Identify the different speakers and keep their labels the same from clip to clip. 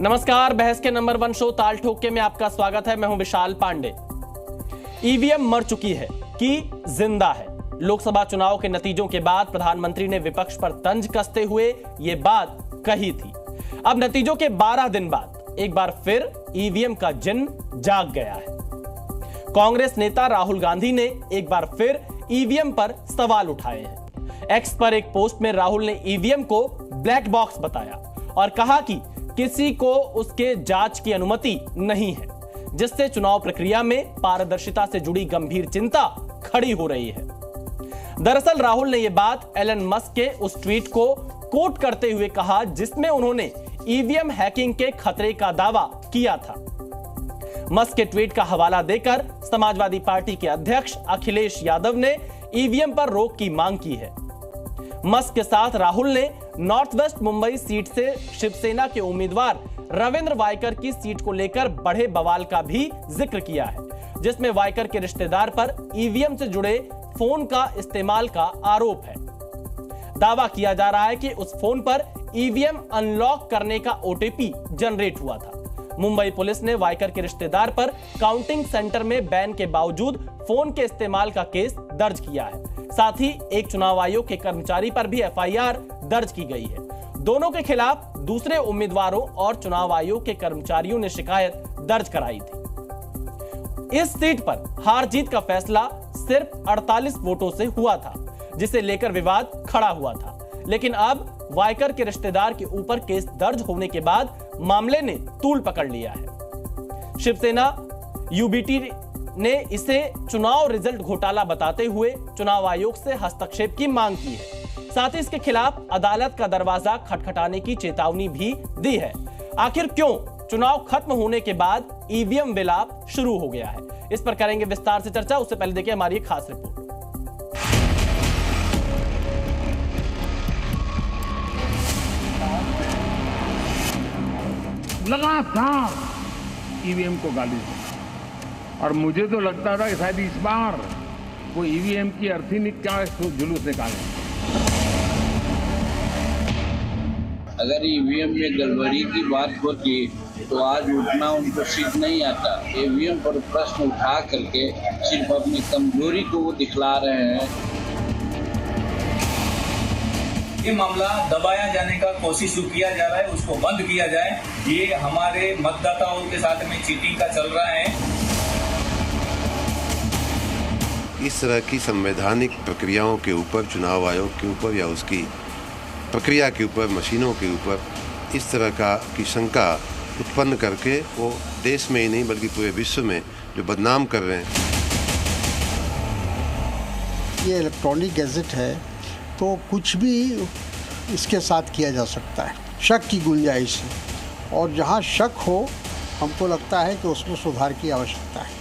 Speaker 1: नमस्कार, बहस के नंबर 1 शो ताल ठोके में आपका स्वागत है। मैं हूं विशाल पांडे। ईवीएम मर चुकी है कि जिंदा है? लोकसभा चुनाव के नतीजों के बाद प्रधानमंत्री ने विपक्ष पर तंज कसते हुए यह बात कही थी। अब नतीजों के 12 दिन बाद एक बार फिर ईवीएम का जिन जाग गया है। कांग्रेस नेता राहुल गांधी ने एक बार फिर ईवीएम पर सवाल उठाए हैं। एक्स पर एक पोस्ट में राहुल ने ईवीएम को ब्लैक बॉक्स बताया और कहा कि किसी को उसके जांच की अनुमति नहीं है, जिससे चुनाव प्रक्रिया में पारदर्शिता से जुड़ी गंभीर चिंता खड़ी हो रही है। दरअसल राहुल ने यह बात एलन मस्क के उस ट्वीट को कोट करते हुए कहा जिसमें उन्होंने ईवीएम हैकिंग के खतरे का दावा किया था। मस्क के ट्वीट का हवाला देकर समाजवादी पार्टी के अध्यक्ष अखिलेश यादव ने ईवीएम पर रोक की मांग की है। मस्क के साथ राहुल ने नॉर्थ वेस्ट मुंबई सीट से शिवसेना के उम्मीदवार रविंद्र वायकर की सीट को लेकर बढ़े बवाल का भी जिक्र किया है, जिसमें वायकर के रिश्तेदार पर ईवीएम से जुड़े फोन का इस्तेमाल का आरोप है। दावा किया जा रहा है कि उस फोन पर ईवीएम अनलॉक करने का ओटीपी जनरेट हुआ था। मुंबई पुलिस ने वायकर के रिश्तेदार पर काउंटिंग सेंटर में बैन के बावजूद फोन के इस्तेमाल का केस दर्ज किया है। साथ ही एक चुनाव आयोग के कर्मचारी पर भी एफआईआर दर्ज की गई है। दोनों के खिलाफ दूसरे उम्मीदवारों और चुनाव आयोग के कर्मचारियों ने शिकायत दर्ज कराई थी। इस सीट पर हार जीत का फैसला सिर्फ 48 वोटों से हुआ था, जिसे लेकर विवाद खड़ा हुआ था। लेकिन अब वायकर के रिश्तेदार के ऊपर केस दर्ज होने के बाद मामले ने तूल पकड़ लिया है। शिवसेना यूबीटी ने इसे चुनाव रिजल्ट घोटाला बताते हुए चुनाव आयोग से हस्तक्षेप की मांग की है। साथ ही इसके खिलाफ अदालत का दरवाजा खटखटाने की चेतावनी भी दी है। आखिर क्यों चुनाव खत्म होने के बाद ईवीएम विलाप शुरू हो गया है, इस पर करेंगे विस्तार से चर्चा। उससे पहले देखिए हमारी एक खास रिपोर्ट।
Speaker 2: लगातार ईवीएम को गाली दी और मुझे तो लगता था कि शायद इस बार वो ईवीएम की अर्थी क्या जुलूस निकाले।
Speaker 3: अगर ईवीएम में गड़बड़ी की बात होती तो आज उठना उनको सिद्ध नहीं आता। ईवीएम पर प्रश्न उठा करके सिर्फ अपनी कमजोरी को वो दिखला रहे हैं।
Speaker 4: ये मामला दबाया जाने का कोशिश जो किया जा रहा है उसको बंद किया जाए। ये हमारे मतदाताओं के साथ में चीटिंग का चल रहा है।
Speaker 5: इस तरह की संवैधानिक प्रक्रियाओं के ऊपर, चुनाव आयोग के ऊपर या उसकी प्रक्रिया के ऊपर, मशीनों के ऊपर इस तरह की शंका उत्पन्न करके वो देश में ही नहीं बल्कि पूरे विश्व में जो बदनाम कर रहे हैं।
Speaker 6: ये इलेक्ट्रॉनिक गैजेट है तो कुछ भी इसके साथ किया जा सकता है, शक की गुंजाइश है, और जहाँ शक हो हमको लगता है कि उसमें सुधार की आवश्यकता है।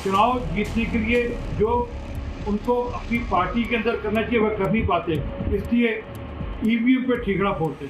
Speaker 7: चुनाव जीतने के लिए जो उनको अपनी पार्टी के अंदर करना चाहिए वह कर नहीं पाते, इसलिए ईवीएम पे ठीकरा फोड़ते।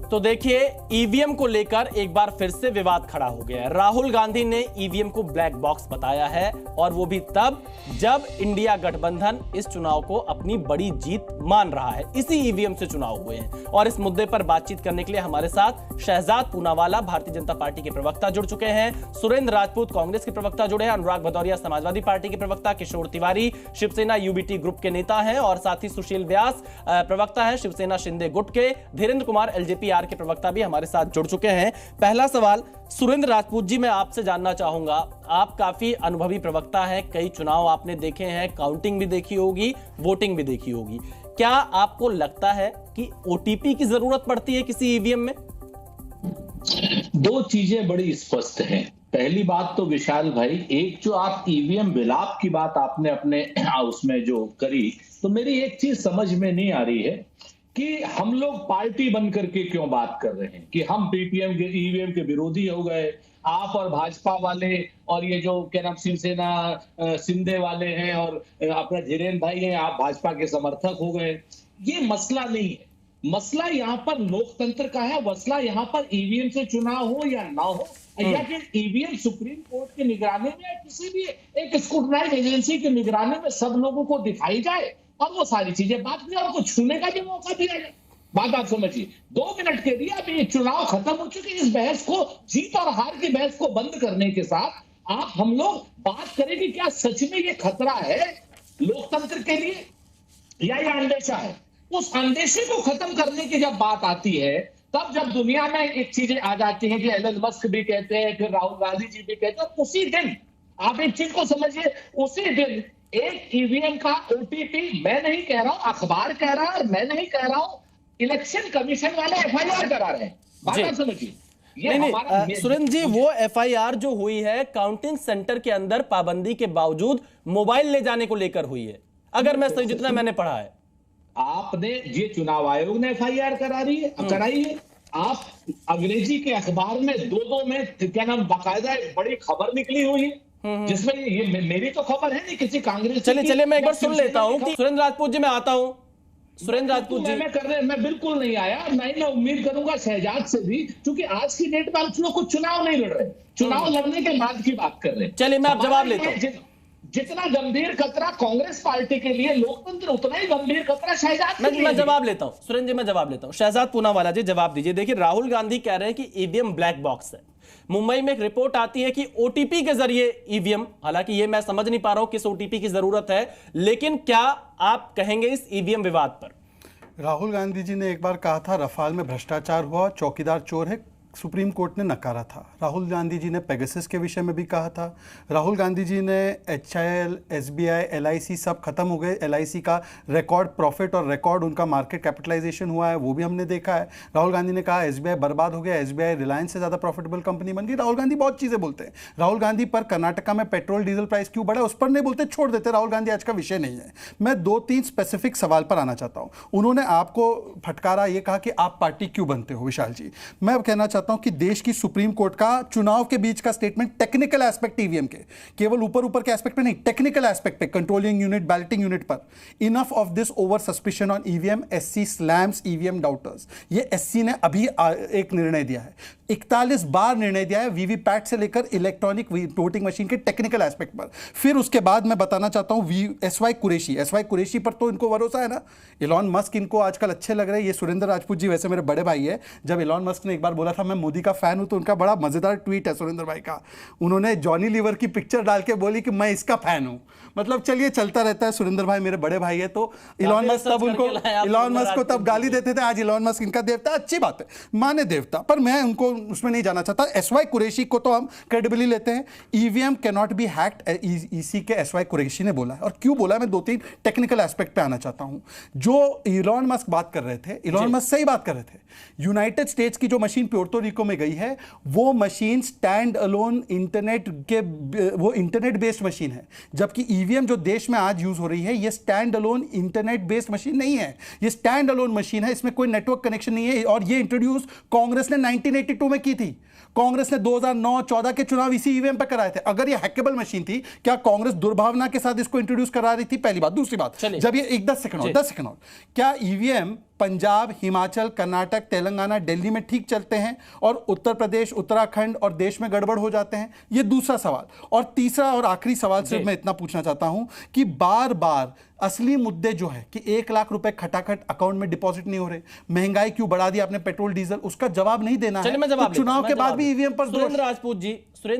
Speaker 1: तो देखिए, ईवीएम को लेकर एक बार फिर से विवाद खड़ा हो गया है। राहुल गांधी ने ईवीएम को ब्लैक बॉक्स बताया है, और वो भी तब जब इंडिया गठबंधन इस चुनाव को अपनी बड़ी जीत मान रहा है। इसी ईवीएम से चुनाव हुए हैं, और इस मुद्दे पर बातचीत करने के लिए हमारे साथ शहजाद पूनावाला भारतीय जनता पार्टी के प्रवक्ता जुड़ चुके हैं, सुरेंद्र राजपूत कांग्रेस के प्रवक्ता जुड़े हैं, अनुराग भदौरिया समाजवादी पार्टी के प्रवक्ता, किशोर तिवारी शिवसेना यूबीटी ग्रुप के नेता हैं, और साथ ही सुशील व्यास प्रवक्ता है शिवसेना शिंदे गुट के, धीरेन्द्र कुमार एलजेपी के प्रवक्ता भी हमारे साथ जुड़ चुके हैं। पहला सवाल सुरेंद्र राजपूत जी, मैं आपसे जानना चाहूंगा, आप काफी अनुभवी प्रवक्ता हैं, कई चुनाव आपने देखे हैं, काउंटिंग भी देखी होगी, वोटिंग भी देखी होगी। क्या आपको लगता है कि ओटीपी की जरूरत पड़ती है किसी ईवीएम में?
Speaker 8: दो चीजें बड़ी स्पष्ट हैं। पहली बात तो विशाल भाई, एक जो आप ईवीएम विलाप की बात आपने अपने उसमें जो करी, तो मेरी एक चीज समझ में नहीं आ रही है कि हम लोग पार्टी बन करके क्यों बात कर रहे हैं कि हम पीपीएम के ईवीएम के विरोधी हो गए, आप और भाजपा वाले और ये जो क्या नाम शिवसेना शिंदे वाले हैं और अपना धीरेन्द्र भाई हैं, आप भाजपा के समर्थक हो गए। ये मसला नहीं है। मसला यहाँ पर लोकतंत्र का है, मसला यहाँ पर ईवीएम से चुनाव हो या ना हो, या फिर ईवीएम सुप्रीम कोर्ट की निगरानी में या किसी भी एक स्क्रूटनाइज एजेंसी की निगरानी में सब लोगों को दिखाई जाए और वो सारी चीजें बात करें और उनको छूने का भी मौका दिया जाए। बात आप समझिए, 2 मिनट के लिए अभी ये चुनाव खत्म हो चुके, इस बहस को, जीत और हार की बहस को बंद करने के साथ आप हम लोग बात करें कि क्या सच में ये खतरा है लोकतंत्र के लिए या ये अंदेशा है। उस अंदेशे को खत्म करने की जब बात आती है, तब जब दुनिया में एक चीजें आ जाती हैं कि एलन मस्क भी कहते हैं, फिर राहुल गांधी जी भी कहते हैं, उसी दिन आप एक चीज को समझिए, उसी दिन एक ईवीएम का ओटीपी, मैं नहीं कह रहा हूं, अखबार कह रहा है और मैं नहीं कह रहा हूं, इलेक्शन कमीशन वाले एफआईआर करा रहे हैं। बात आप समझिए।
Speaker 1: नहीं, सुरेंद्र जी, वो एफआईआर जो हुई है काउंटिंग सेंटर के अंदर पाबंदी के बावजूद मोबाइल ले जाने को लेकर हुई है, अगर मैं सही, जितना मैंने पढ़ा है।
Speaker 8: आपने, ये चुनाव आयोग ने एफआईआर कराई है। आप अंग्रेजी के अखबार में 2-2 में क्या नाम बाकायदा बड़ी खबर निकली हुई है, जिसमें ये मेरी तो खबर है नहीं, किसी कांग्रेस।
Speaker 1: चलिए मैं एक बार सुन लेता हूं कि सुरेंद्र राजपूत जी, मैं आता हूं। सुरेंद्र राजपूत जी,
Speaker 8: मैं बिल्कुल नहीं आया, नहीं मैं उम्मीद करूंगा शहजाद से भी, क्योंकि आज की डेट में हम लोग कुछ चुनाव नहीं लड़ रहे, चुनाव लड़ने के बाद की बात कर रहे हैं।
Speaker 1: चलिए मैं आप जवाब लेता हूं।
Speaker 8: जितना गंभीर खतरा कांग्रेस पार्टी के लिए लोकतंत्र, उतना ही गंभीर खतरा शहजाद।
Speaker 1: मैं जवाब लेता हूं सुरेंद्र जी, मैं जवाब लेता हूं। शहजाद पूनावाला जी, जवाब दीजिए। देखिए, राहुल गांधी कह रहे हैं कि ईवीएम ब्लैक बॉक्स है। मुंबई में एक रिपोर्ट आती है कि ओटीपी के जरिए ईवीएम, हालांकि ये मैं समझ नहीं पा रहा हूं किस ओटीपी की जरूरत है, लेकिन क्या आप कहेंगे इस ईवीएम विवाद पर?
Speaker 9: राहुल गांधी जी ने एक बार कहा था रफाल में भ्रष्टाचार हुआ, चौकीदार चोर है, सुप्रीम कोर्ट ने नकारा था। राहुल गांधी जी ने पेगासस के विषय में भी कहा था। राहुल गांधी जी ने HIL, SBI, LIC सब खत्म हो गए, LIC का रिकॉर्ड प्रॉफिट और रिकॉर्ड उनका मार्केट कैपिटलाइजेशन हुआ है, वो भी हमने देखा है। राहुल गांधी ने कहा SBI बर्बाद हो गया, SBI रिलायंस से ज़्यादा प्रॉफिटेबल कंपनी बन गई। राहुल गांधी बहुत चीज़ें बोलते हैं। राहुल गांधी पर कर्नाटका में पेट्रोल डीजल प्राइस क्यों बढ़ा, उस पर नहीं बोलते, छोड़ देते। राहुल गांधी आज का विषय नहीं है। मैं 2-3 स्पेसिफिक सवाल पर आना चाहता हूँ। उन्होंने आपको फटकारा, ये कहा कि आप पार्टी क्यों बनते हो। विशाल जी, मैं कहना चाहता हूँ कि देश की सुप्रीम कोर्ट का चुनाव के बीच का स्टेटमेंट टेक्निकल एस्पेक्ट ईवीएम के, केवल ऊपर के एस्पेक्ट पे नहीं, टेक्निकल एस्पेक्ट पे, कंट्रोलिंग यूनिट, बैलेटिंग यूनिट पर, enough of this over suspicion on EVM, SC slams EVM daughters. ये SC ने अभी एक निर्णय दिया है, 41 बार निर्णय दिया है वीवीपैट से लेकर इलेक्ट्रॉनिक वोटिंग मशीन के टेक्निकल एस्पेक्ट पर। फिर उसके बाद मैं बताना चाहता हूं SY कुरैशी पर तो इनको भरोसा है ना। इलॉन मस्क इनको आजकल अच्छे लग रहे हैं। ये सुरेंद्र राजपूत जी वैसे मेरे बड़े भाई है। जब इलॉन मस्क ने एक बार बोला था मैं मोदी का फैन हूं, तो उनका बड़ा मजेदार ट्वीट है सुरेंद्र भाई का। उन्होंने जॉनी लीवर की पिक्चर डाल के बोली कि मैं इसका फैन हूं। मतलब चलिए, चलता रहता है। सुरेंद्र भाई मेरे बड़े भाई है। तो इलॉन मस्क को तब गाली देते थे, आज इलॉन मस्क इनका देवता। अच्छी बात है, माने देवता, पर मैं उनको उसमें नहीं जाना चाहता। SY कुरैशी को तो हम क्रेडिबली लेते हैं। EVM can not be hacked, EC के SY कुरैशी ने बोला है। और क्यों बोला, मैं 2-3 टेक्निकल एस्पेक्ट पे आना चाहता हूं। जो इलॉन मस्क बात कर रहे थे, इलॉन मस्क सही बात कर रहे थे। यूनाइटेड स्टेट्स की जो मशीन प्योर्टो रिको में गई है, वो machine stand alone internet based machine है। जबकि ईवीएम जो देश में आज यूज हो रही है, ये stand alone internet based machine नहीं है। ये स्टैंड अलोन मशीन है, इसमें कोई नेटवर्क कनेक्शन नहीं है। और ये इंट्रोड्यूस कांग्रेस ने 1982 में की थी। कांग्रेस ने 2009-14 के चुनाव इसी ईवीएम पर कराए थे। अगर ये हैकेबल मशीन थी, क्या कांग्रेस दुर्भावना के साथ इसको इंट्रोड्यूस करा रही थी? पहली बात। दूसरी बात, जब ये 10 सेकंड और, क्या ईवीएम पंजाब, हिमाचल, कर्नाटक, तेलंगाना, दिल्ली में ठीक चलते हैं और उत्तर प्रदेश, उत्तराखंड और देश में गड़बड़ हो जाते हैं? ये दूसरा सवाल। और तीसरा और आखिरी सवाल सिर्फ मैं इतना पूछना चाहता हूं कि बार बार असली मुद्दे जो है कि 1 लाख रुपए खटाखट अकाउंट में डिपॉजिट नहीं हो रहे, महंगाई क्यों बढ़ा दी आपने पेट्रोल डीजल, उसका जवाब नहीं देना है। तो चुनाव के बाद भी ईवीएम पर
Speaker 1: सुरेंद्र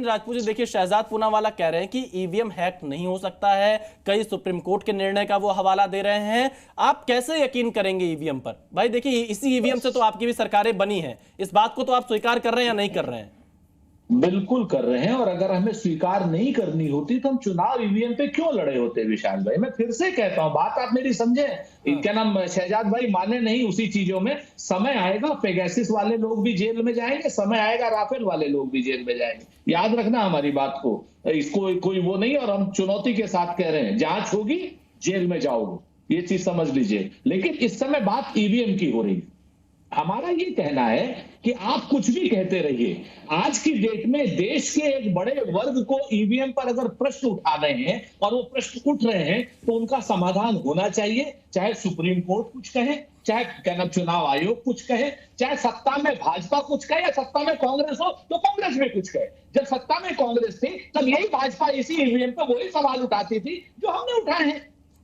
Speaker 1: राजपूत जी, देखिए, शहजाद पूनावाला कह रहे हैं कि ईवीएम हैक नहीं हो सकता है। कई सुप्रीम कोर्ट के निर्णय का वो हवाला दे रहे हैं। आप कैसे यकीन करेंगे ईवीएम पर? भाई देखिए, इसी ईवीएम से तो आपकी भी सरकारें बनी हैं। इस बात को तो आप स्वीकार कर रहे हैं या नहीं कर रहे हैं?
Speaker 8: बिल्कुल कर रहे हैं। और अगर हमें स्वीकार नहीं करनी होती तो हम चुनाव ईवीएम पे क्यों लड़े होते विशाल भाई? मैं फिर से कहता हूं, बात आप मेरी समझे। क्या नाम शहजाद भाई माने नहीं उसी चीजों में। समय आएगा, पेगासस वाले लोग भी जेल में जाएंगे, समय आएगा राफेल वाले लोग भी जेल में जाएंगे। याद रखना हमारी बात को, इसको कोई वो नहीं। और हम चुनौती के साथ कह रहे हैं, जांच होगी, जेल में जाओगे, ये चीज समझ लीजिए। लेकिन इस समय बात ईवीएम की हो रही है। हमारा ये कहना है कि आप कुछ भी कहते रहिए, आज की डेट में देश के एक बड़े वर्ग को ईवीएम पर अगर प्रश्न उठा रहे हैं और वो प्रश्न उठ रहे हैं, तो उनका समाधान होना चाहिए। चाहे सुप्रीम कोर्ट कुछ कहे, चाहे क्या नाम चुनाव आयोग कुछ कहे, चाहे सत्ता में भाजपा कुछ कहे या सत्ता में कांग्रेस हो तो कांग्रेस में कुछ कहे। जब सत्ता में कांग्रेस थी तब यही भाजपा इसी ईवीएम पर वही सवाल उठाती थी जो हमने उठाए हैं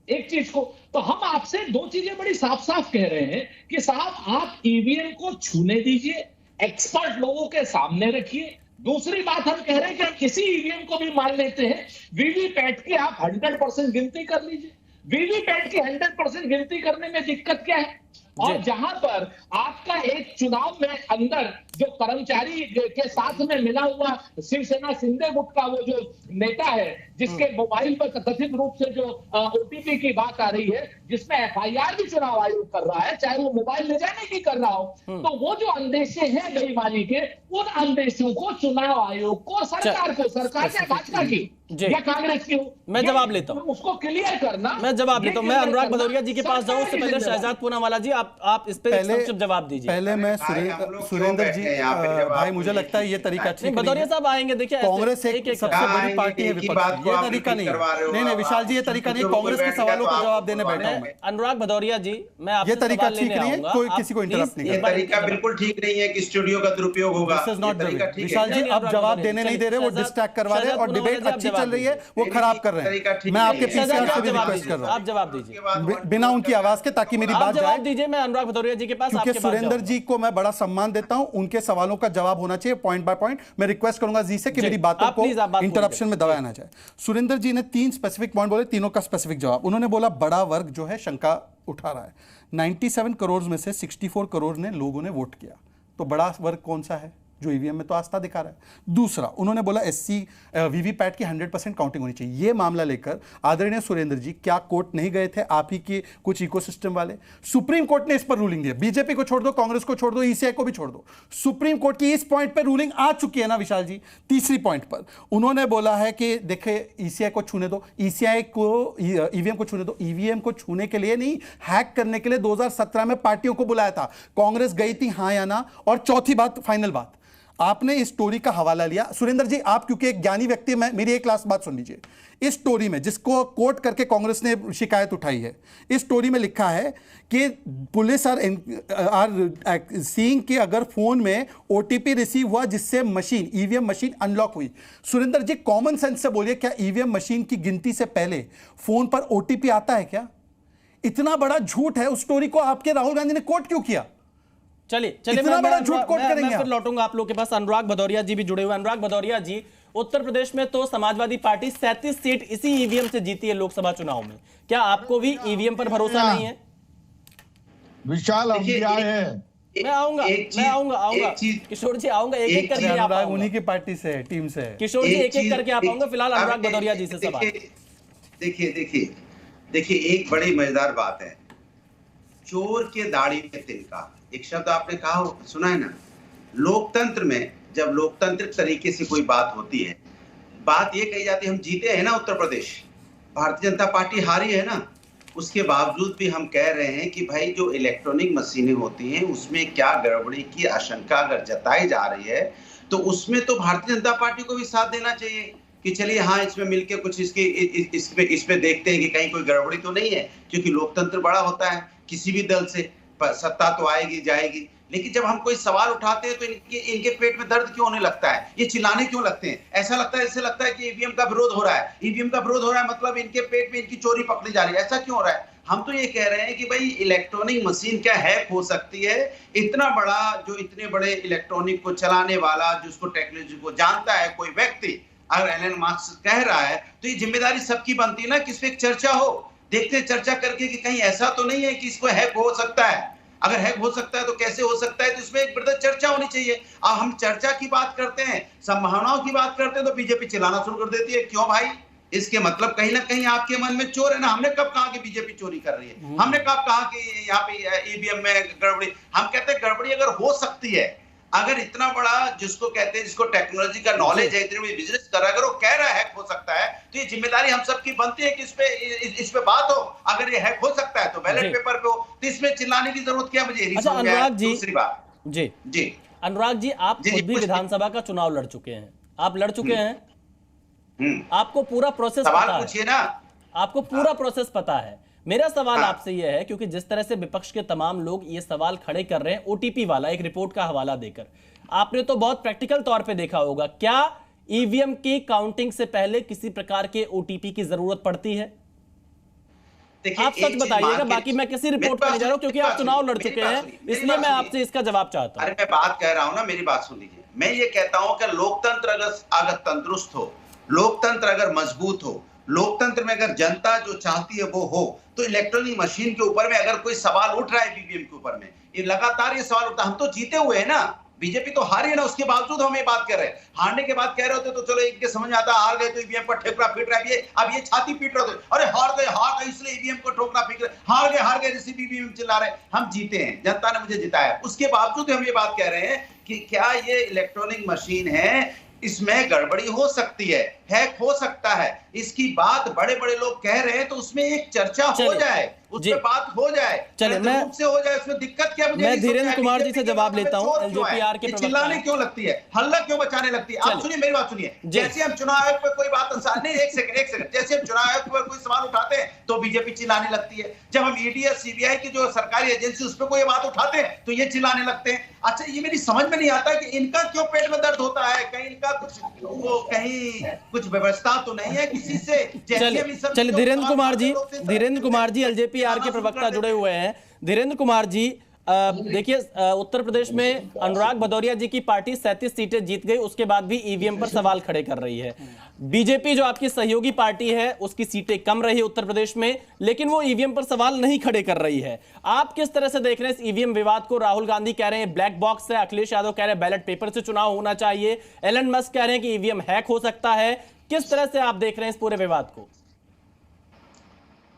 Speaker 8: एक चीज को। तो हम आपसे दो चीजें बड़ी साफ साफ कह रहे हैं कि साहब आप ईवीएम को छूने दीजिए, एक्सपर्ट लोगों के सामने रखिए। दूसरी बात हम कह रहे हैं कि हम इसी ईवीएम को भी मान लेते हैं, वीवीपैट की आप 100% गिनती कर लीजिए। वीवीपैट की 100% गिनती करने में दिक्कत क्या है? और जहां पर आपका एक चुनाव में अंदर जो कर्मचारी के साथ में मिला हुआ शिवसेना शिंदे गुट का वो जो नेता है, जिसके मोबाइल पर कथित रूप से जो ओटीपी की बात आ रही है, जिसमें एफआईआर भी चुनाव आयोग कर रहा है, चाहे वो मोबाइल ले जाने की कर रहा हो, तो वो जो अंदेशे हैं बेईमानी के, उन अंदेशों को चुनाव आयोग को, सरकार को, सरकार चाहे भाजपा की या कांग्रेस की हो,
Speaker 1: मैं जवाब लेता हूं,
Speaker 8: उसको क्लियर करना।
Speaker 1: मैं जवाब लेता हूं। मैं अनुराग भदौरिया जी के पास जाऊं उससे पहले शहजाद पूनावाला जी आप इस पे संक्षिप्त जवाब दीजिए।
Speaker 9: पहले मैं सुरेंद्र जी भाई, मुझे लगता है ये तरीका ठीक नहीं।
Speaker 1: भदौरिया साहब आएंगे, देखिए
Speaker 9: कांग्रेस एक सबसे बड़ी पार्टी है विपक्ष, ये तरीका नहीं है। नहीं विशाल जी, ये तरीका नहीं, कांग्रेस के सवालों का जवाब देने बैठा हूं मैं।
Speaker 1: अनुराग भदौरिया जी, मैं आपसे
Speaker 9: ये तरीका ठीक नहीं है, कोई किसी को इंटरप्ट नहीं
Speaker 10: करता। ये तरीका बिल्कुल ठीक नहीं है कि स्टूडियो का दुरुपयोग होगा।
Speaker 9: दिस इज नॉट विशाल जी, आप जवाब देने नहीं दे रहे, वो डिस्ट्रैक्ट करवा रहे हैं और डिबेट अच्छी चल रही है वो खराब कर रहे हैं। मैं आपके पीसीआर से भी रिक्वेस्ट कर रहा हूं,
Speaker 1: आप जवाब दीजिए
Speaker 9: बिना उनकी आवाज के, ताकि मेरी बात
Speaker 1: जवाब दीजिए। मैं अनुराग भदौरिया जी के पास,
Speaker 9: क्योंकि सुरेंद्र जी को मैं बड़ा सम्मान देता हूं, उनके सवालों का जवाब होना चाहिए पॉइंट बाय पॉइंट। मैं रिक्वेस्ट करूंगा जी से कि मेरी बातों को इंटरप्शन में दबाया ना जाए। सुरेंद्र जी ने 3 स्पेसिफिक पॉइंट बोले, तीनों का स्पेसिफिक जवाब। उन्होंने बोला बड़ा वर्ग जो है शंका उठा रहा है, 97 करोड़ में से 64 करोड़ ने लोगों ने वोट किया, तो बड़ा वर्ग कौन सा है जो ईवीएम में तो आस्था दिखा रहा है। दूसरा, उन्होंने बोला एससी वीवीपैट की 100% काउंटिंग होनी चाहिए। ये मामला लेकर आदरणीय सुरेंद्र जी क्या कोर्ट नहीं गए थे, आप ही के कुछ इकोसिस्टम वाले? सुप्रीम कोर्ट ने इस पर रूलिंग दिया। बीजेपी को छोड़ दो, कांग्रेस को छोड़ दो, ईसीआई को भी छोड़ दो, सुप्रीम कोर्ट की इस पॉइंट पर रूलिंग आ चुकी है ना विशाल जी। तीसरी पॉइंट पर उन्होंने बोला है कि देखिए ईसीआई को छूने दो, ईसीआई को ईवीएम को छूने दो। ईवीएम को छूने के लिए नहीं, हैक करने के लिए 2017 में पार्टियों को बुलाया था, कांग्रेस गई थी हाँ या ना। और चौथी बात, फाइनल बात, आपने इस स्टोरी का हवाला लिया। सुरेंद्र जी, आप क्योंकि एक ज्ञानी व्यक्ति, मेरी एक लास्ट बात सुन लीजिए। इस स्टोरी में जिसको कोट करके कांग्रेस ने शिकायत उठाई है, इस स्टोरी में लिखा है कि पुलिस आर सीइंग कि अगर फोन में ओटीपी रिसीव हुआ जिससे मशीन, ईवीएम मशीन अनलॉक हुई। सुरेंद्र जी, कॉमन सेंस से बोलिए, क्या ईवीएम मशीन की गिनती से पहले फोन पर ओटीपी आता है क्या? इतना बड़ा झूठ है, उस स्टोरी को आपके राहुल गांधी ने कोट क्यों किया?
Speaker 1: चलिए मैं फिर लौटूंगा आप लोग के पास। अनुराग भदौरिया जी भी जुड़े हुए। अनुराग भदौरिया जी, उत्तर प्रदेश में तो समाजवादी पार्टी 37 सीट इसी ईवीएम से जीती है लोकसभा चुनाव में, क्या आपको भी ईवीएम पर भरोसा नहीं है?
Speaker 11: विशाल है,
Speaker 1: मैं आऊंगा किशोर जी, आऊंगा एक एक करके आप आऊंगा।
Speaker 9: उन्हीं की पार्टी से, टीम से
Speaker 1: किशोर जी एक एक करके आप आऊंगा। फिलहाल अनुराग भदौरिया जी से सवाल।
Speaker 10: देखिए एक बड़ी मजेदार बात है, चोर के दाढ़ी में तिनका, एक शब्द आपने कहा सुना है ना। लोकतंत्र में जब लोकतांत्रिक तरीके से कोई बात होती है, बात ये कही जाती है, हम जीते हैं ना उत्तर प्रदेश, भारतीय जनता पार्टी हारी है ना, उसके बावजूद भी हम कह रहे हैं कि भाई जो इलेक्ट्रॉनिक मशीनें होती हैं उसमें क्या गड़बड़ी की आशंका अगर जताई जा रही है तो उसमें तो भारतीय जनता पार्टी को भी साथ देना चाहिए कि चलिए हाँ इसमें मिलके कुछ इसमें देखते हैं कि कहीं कोई गड़बड़ी तो नहीं है, क्योंकि लोकतंत्र बड़ा होता है, किसी भी दल से सत्ता तो आएगी जाएगी। लेकिन जब हम कोई सवाल उठाते हैं तो इनके पेट में दर्द क्यों होने लगता है, ये चिल्लाने क्यों लगते हैं? ऐसा लगता है, इससे लगता है कि ईवीएम का विरोध हो रहा है, ईवीएम का विरोध हो रहा है मतलब इनके पेट में इनकी चोरी पकड़ी जा रही है। ऐसा क्यों हो रहा है? हम तो ये कह रहे हैं कि भाई इलेक्ट्रॉनिक मशीन क्या हैक हो सकती है? इतना बड़ा जो इतने बड़े इलेक्ट्रॉनिक को चलाने वाला, जिसको टेक्नोलॉजी को जानता है कोई व्यक्ति, अगर एलन मास्क कह रहा है तो ये जिम्मेदारी सबकी बनती है ना कि इस पे एक चर्चा हो। देखते हैं चर्चा करके कि कहीं ऐसा तो नहीं है कि इसको हैक हो सकता है। अगर हैक हो सकता है तो कैसे हो सकता है, तो इसमें एक बड़ी चर्चा होनी चाहिए। अब हम चर्चा की बात करते हैं, संभावनाओं की बात करते हैं तो बीजेपी चिल्लाना शुरू कर देती है। क्यों भाई? इसके मतलब कहीं ना कहीं आपके मन में चोर है ना। हमने कब कहा कि बीजेपी चोरी कर रही है? हमने कब कहा कि यहाँ पे ईवीएम में गड़बड़ी? हम कहते हैं गड़बड़ी अगर हो सकती है, अगर इतना बड़ा जिसको कहते हैं, जिसको टेक्नोलॉजी का नॉलेज है, इतनी बड़ी बिजनेस कर रहा है, अगर वो कह रहा है हैक हो सकता है तो ये जिम्मेदारी हम सबकी बनती है कि इस पे बात हो। अगर ये हैक हो सकता है तो बैलेट पेपर पे हो, तो इसमें चिल्लाने की जरूरत क्या? मुझे
Speaker 1: अच्छा अनुराग जी,
Speaker 10: दूसरी बात
Speaker 1: जी अनुराग जी, आप खुद भी विधानसभा का चुनाव लड़ चुके हैं, आप लड़ चुके हैं, आपको पूरा प्रोसेस पता है,
Speaker 10: पूछिए ना,
Speaker 1: आपको पूरा प्रोसेस पता है। मेरा सवाल आपसे यह है, क्योंकि जिस तरह से विपक्ष के तमाम लोग ये सवाल खड़े कर रहे हैं ओटीपी वाला, एक रिपोर्ट का हवाला देकर, आपने तो बहुत प्रैक्टिकल तौर पे देखा होगा, क्या ईवीएम की काउंटिंग से पहले किसी प्रकार के ओटीपी की जरूरत पड़ती है? आप सच बताइएगा, बाकी मैं किसी रिपोर्ट पर नहीं जा रहा हूं, क्योंकि आप चुनाव लड़ चुके हैं, इसलिए मैं आपसे इसका जवाब चाहता हूं।
Speaker 10: अरे मैं बात कह रहा हूं ना, मेरी बात सुन लीजिए। मैं ये कहता हूं कि लोकतंत्र अगर तंदुरुस्त हो, लोकतंत्र अगर मजबूत हो, लोकतंत्र में अगर जनता जो चाहती है वो हो, तो इलेक्ट्रॉनिक मशीन के ऊपर में अगर कोई सवाल उठ रहा है ईवीएम के ऊपर में, ये लगातार ये सवाल उठता, हम तो जीते हुए हैं ना, बीजेपी तो हारी है ना, उसके बावजूद हम ये बात कर रहे हैं। हारने के बाद कह रहे होते तो चलो एक के समझ आता, हार गए तो ईवीएम पर ठोकरा पीट रहा है, अब ये छाती पीट रहे होते, अरे हार गए इसलिए ईवीएम को ठोकरा पीट रहे, हार गए इसी ईवीएम चिल्ला रहे। हम जीते हैं, जनता ने मुझे जिताया, उसके बावजूद हम ये बात कह रहे हैं कि क्या ये इलेक्ट्रॉनिक मशीन है, इसमें गड़बड़ी हो सकती है, हैक हो सकता है, इसकी बात बड़े बड़े लोग कह रहे हैं, तो उसमें एक चर्चा हो जाए, उस पर बात हो जाए,
Speaker 1: चलिए मैं
Speaker 10: से हो जाए, उसमें दिक्कत क्या?
Speaker 1: मैं धीरेन्द्र कुमार जी से जवाब लेता हूं। एलजेपीआर के
Speaker 10: चिल्लाने क्यों लगती है, हल्ला क्यों बचाने लगती है? आप सुनिए, मेरी बात सुनिए। जैसे हम चुनाव आयोग पर कोई बात नहीं, एक सेकंड, जैसे हम चुनाव आयोग पर कोई सवाल उठाते हैं तो बीजेपी चिल्लाने लगती है, जब हम ईडी या सीबीआई की जो सरकारी एजेंसी उस पर कोई बात उठाते हैं तो ये चिल्लाने लगते हैं। अच्छा, ये मेरी समझ में नहीं आता कि इनका क्यों पेट में दर्द होता है, कहीं इनका कुछ व्यवस्था तो नहीं है किसी से?
Speaker 1: चलिए धीरेन्द्र कुमार जी एलजेपीआर के प्रवक्ता जुड़े हुए हैं। धीरेन्द्र कुमार जी, देखिए उत्तर प्रदेश में अनुराग भदौरिया जी की पार्टी 37 सीटें जीत गई, उसके बाद भी ईवीएम पर सवाल खड़े कर रही है। बीजेपी जो आपकी सहयोगी पार्टी है उसकी सीटें कम रही उत्तर प्रदेश में, लेकिन वो ईवीएम पर सवाल नहीं खड़े कर रही है। आप किस तरह से देख रहे हैं इस ईवीएम विवाद को? राहुल गांधी कह रहे हैं ब्लैक बॉक्स है, अखिलेश यादव कह रहे हैं बैलेट पेपर से चुनाव होना चाहिए, एलन मस्क कह रहे हैं कि ईवीएम हैक हो सकता है। किस तरह से आप देख रहे हैं इस पूरे विवाद को?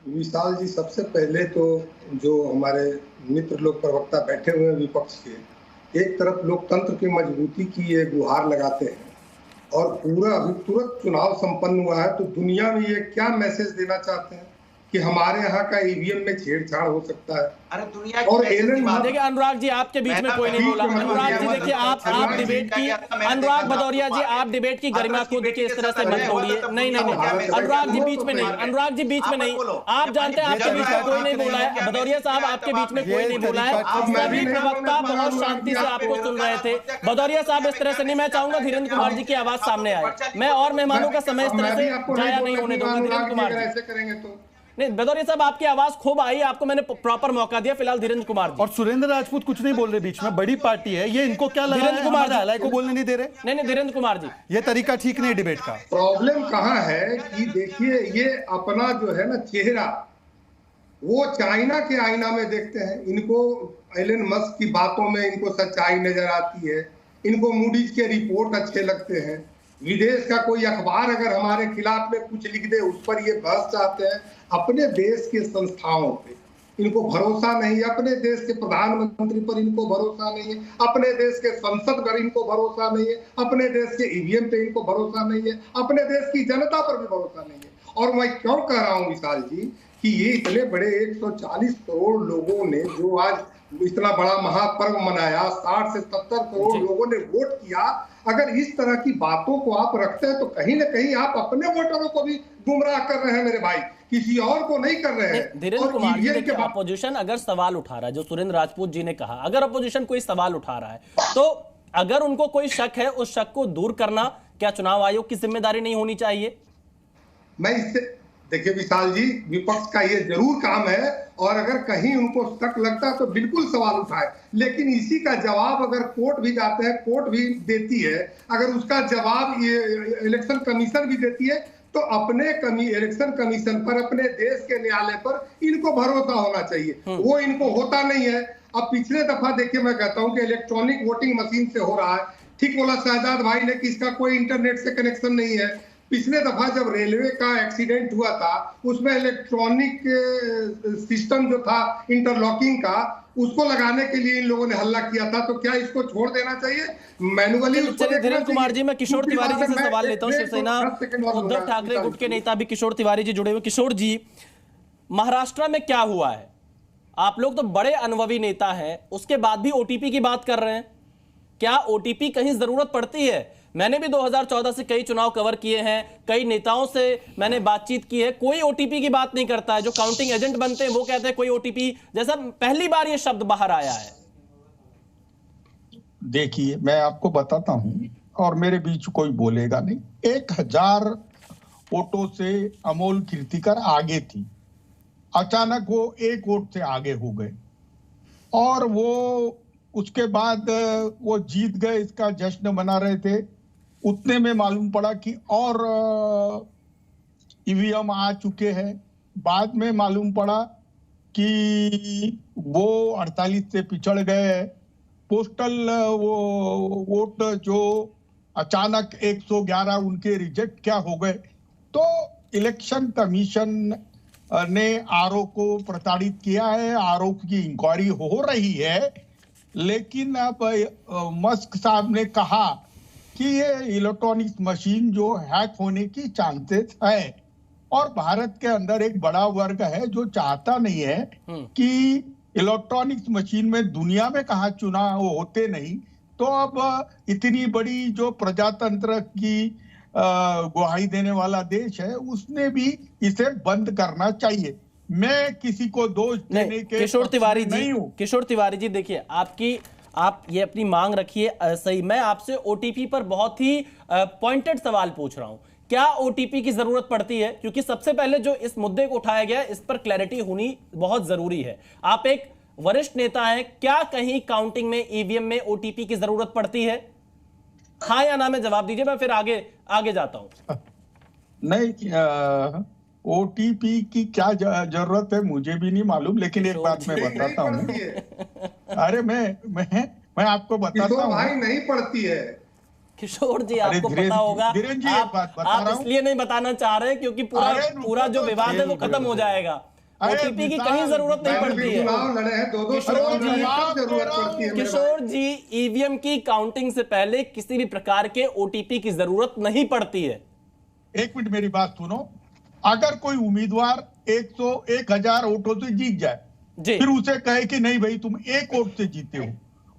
Speaker 12: विशाल जी, सबसे पहले तो जो हमारे मित्र लोग प्रवक्ता बैठे हुए हैं विपक्ष के, एक तरफ लोकतंत्र की मजबूती की ये गुहार लगाते हैं और पूरा अभी तुरंत चुनाव संपन्न हुआ है, तो दुनिया में ये क्या मैसेज देना चाहते हैं कि हमारे यहाँ का ईवीएम में छेड़छाड़ हो सकता है?
Speaker 10: अरे दुनिया
Speaker 12: और
Speaker 1: देखिए अनुराग जी, आपके बीच में कोई नहीं बोला। अनुराग जी देखिए, आप डिबेट की, अनुराग भदौरिया जी आप डिबेट की गरिमा को देखिए इस तरह से मत तोड़िए। नहीं, अनुराग जी बीच में नहीं, अनुराग जी बीच में नहीं, आप जानते हैं आपके बीच में कोई नहीं बोला है। भदौरिया साहब आपके बीच में कोई नहीं बोला है, सभी प्रवक्ता बहुत शांति से आपको सुन रहे थे। भदौरिया साहब इस तरह से नहीं, मैं चाहूंगा धीरेन्द्र कुमार जी की आवाज सामने आए, मैं और मेहमानों का समय इस तरह से जाया नहीं होने दूंगा। धीरेन्द्र कुमार जी
Speaker 12: ऐसे करेंगे तो
Speaker 1: नहीं, भदौरिया साहब आपकी आवाज खूब आई, आपको मैंने प्रॉपर मौका दिया। फिलहाल धीरेन्द्र कुमार जी
Speaker 9: और सुरेंद्र राजपूत कुछ नहीं बोल रहे बीच में, बड़ी पार्टी है ये, इनको क्या लगा
Speaker 1: धीरेन्द्र कुमार जी
Speaker 9: को बोलने नहीं दे रहे?
Speaker 1: नहीं, धीरेन्द्र कुमार जी,
Speaker 9: ये तरीका ठीक नहीं डिबेट का।
Speaker 12: प्रॉब्लम कहाँ है कि देखिए, ये अपना जो है ना चेहरा, वो चाइना के आईना में देखते हैं। इनको एलन मस्क की बातों में इनको सच्चाई नजर आती है, इनको मूडीज के रिपोर्ट अच्छे लगते हैं, विदेश का कोई अखबार अगर हमारे खिलाफ में कुछ लिख दे उस पर ये बहस चाहते हैं। अपने देश के संस्थाओं पे इनको भरोसा नहीं है, अपने देश के प्रधानमंत्री पर इनको भरोसा नहीं है, अपने देश के संसद पर इनको भरोसा नहीं है, अपने देश के ईवीएम पे इनको भरोसा नहीं है, अपने देश की जनता पर भी भरोसा नहीं है। और मैं क्यों कह रहा हूँ विशाल जी कि ये इतने बड़े 140 करोड़ लोगों ने जो आज इतना बड़ा महापर्व मनाया, 60 से 70 करोड़ लोगों ने वोट किया, अगर इस तरह की बातों को आप रखते हैं तो कहीं ना कहीं आप अपने वोटरों को भी गुमराह कर रहे हैं मेरे भाई, किसी और को नहीं कर रहे हैं।
Speaker 1: धीरेन्द्र कुमार जी, देखिए अपोजिशन अगर सवाल उठा रहा है, जो सुरेंद्र राजपूत जी ने कहा, अगर अपोजिशन कोई सवाल उठा रहा है तो अगर उनको कोई शक है, उस शक को दूर करना क्या चुनाव आयोग की जिम्मेदारी नहीं होनी चाहिए?
Speaker 12: मैं इससे देखिए विशाल जी, विपक्ष का ये जरूर काम है और अगर कहीं उनको शक लगता है तो बिल्कुल सवाल उठाए, लेकिन इसी का जवाब अगर कोर्ट भी जाते हैं, कोर्ट भी देती है, अगर उसका जवाब ये इलेक्शन कमीशन भी देती है, तो अपने इलेक्शन कमीशन पर, अपने देश के न्यायालय पर इनको भरोसा होना चाहिए। वो इनको होता नहीं है। अब पिछले दफा देखिए, मैं कहता हूँ कि इलेक्ट्रॉनिक वोटिंग मशीन से हो रहा है, ठीक बोला शहजाद भाई ने कि इसका कोई इंटरनेट से कनेक्शन नहीं है। पिछले दफा जब रेलवे का एक्सीडेंट हुआ था, उसमें इलेक्ट्रॉनिक सिस्टम जो था इंटरलॉकिंग का, उसको लगाने के लिए इन लोगों ने हल्ला किया था, तो क्या इसको छोड़ देना चाहिए? मैनुअली
Speaker 1: धीरेन्द्र कुमार जी, मैं किशोर तिवारी जी से सवाल लेता हूँ। शिवसेना उद्धव ठाकरे गुट के नेता भी किशोर तिवारी जी जुड़े हुए। किशोर जी, महाराष्ट्र में क्या हुआ है? आप लोग तो बड़े अनुभवी नेता हैं, उसके बाद भी ओटीपी की बात कर रहे हैं, क्या ओटीपी कहीं जरूरत पड़ती है? मैंने भी 2014 से कई चुनाव कवर किए हैं, कई नेताओं से मैंने बातचीत की है, कोई ओटीपी की बात नहीं करता है। जो काउंटिंग एजेंट बनते हैं वो कहते हैं कोई ओटीपी, जैसा पहली बार ये शब्द बाहर आया है।
Speaker 11: देखिए, मैं आपको बताता हूं और मेरे बीच कोई बोलेगा नहीं। 1000 वोटों से अमोल कीर्तिकर आगे थी, अचानक वो 1 वोट से आगे हो गए और वो उसके बाद वो जीत गए, इसका जश्न मना रहे थे। उतने में मालूम पड़ा कि और ईवीएम आ चुके हैं। बाद में मालूम पड़ा कि वो 48 से पिछड़ गए। पोस्टल वो वोट जो अचानक 111 उनके रिजेक्ट क्या हो गए। तो इलेक्शन कमीशन ने आरओ को प्रताड़ित किया है, आरओ की इंक्वायरी हो रही है, लेकिन अब मस्क साहब ने कहा कि ये इलेक्ट्रॉनिक्स मशीन जो हैक होने की चांसेस है और भारत के अंदर एक बड़ा वर्ग है जो चाहता नहीं है कि इलेक्ट्रॉनिक्स मशीन में दुनिया में कहा चुनाव होते नहीं। तो अब इतनी बड़ी जो प्रजातंत्र की गुहाई देने वाला देश है उसने भी इसे बंद करना चाहिए। मैं किसी को दोष देने के
Speaker 1: किशोर तिवारी जी
Speaker 11: नहीं हूं।
Speaker 1: किशोर तिवारी जी, देखिए आप ये अपनी मांग रखिए सही। मैं आपसे ओटीपी पर बहुत ही पॉइंटेड सवाल पूछ रहा हूं। क्या ओटीपी की जरूरत पड़ती है? क्योंकि सबसे पहले जो इस मुद्दे को उठाया गया इस पर क्लैरिटी होनी बहुत जरूरी है। आप एक वरिष्ठ नेता हैं, क्या कहीं काउंटिंग में ईवीएम में ओटीपी की जरूरत पड़ती है? हाँ या ना में जवाब दीजिए, मैं फिर आगे जाता हूं।
Speaker 11: नहीं, ओटीपी की क्या जरूरत है मुझे भी नहीं मालूम, लेकिन एक बात मैं बताता हूँ। अरे मैं आपको बताता हूँ
Speaker 12: भाई, नहीं पड़ती है
Speaker 1: किशोर जी, आपको पता होगा। आप इसलिए नहीं बताना चाह रहे क्योंकि पूरा जो विवाद है वो खत्म हो जाएगा। ओटीपी की कहीं जरूरत नहीं पड़ती है। किशोर जी, ईवीएम की काउंटिंग से पहले किसी भी प्रकार के ओटीपी की जरूरत नहीं पड़ती है।
Speaker 11: एक मिनट मेरी बात सुनो। अगर कोई उम्मीदवार 1000 वोटों से जीत जाए, फिर उसे कहे कि नहीं भाई तुम 1 वोट से जीते हो,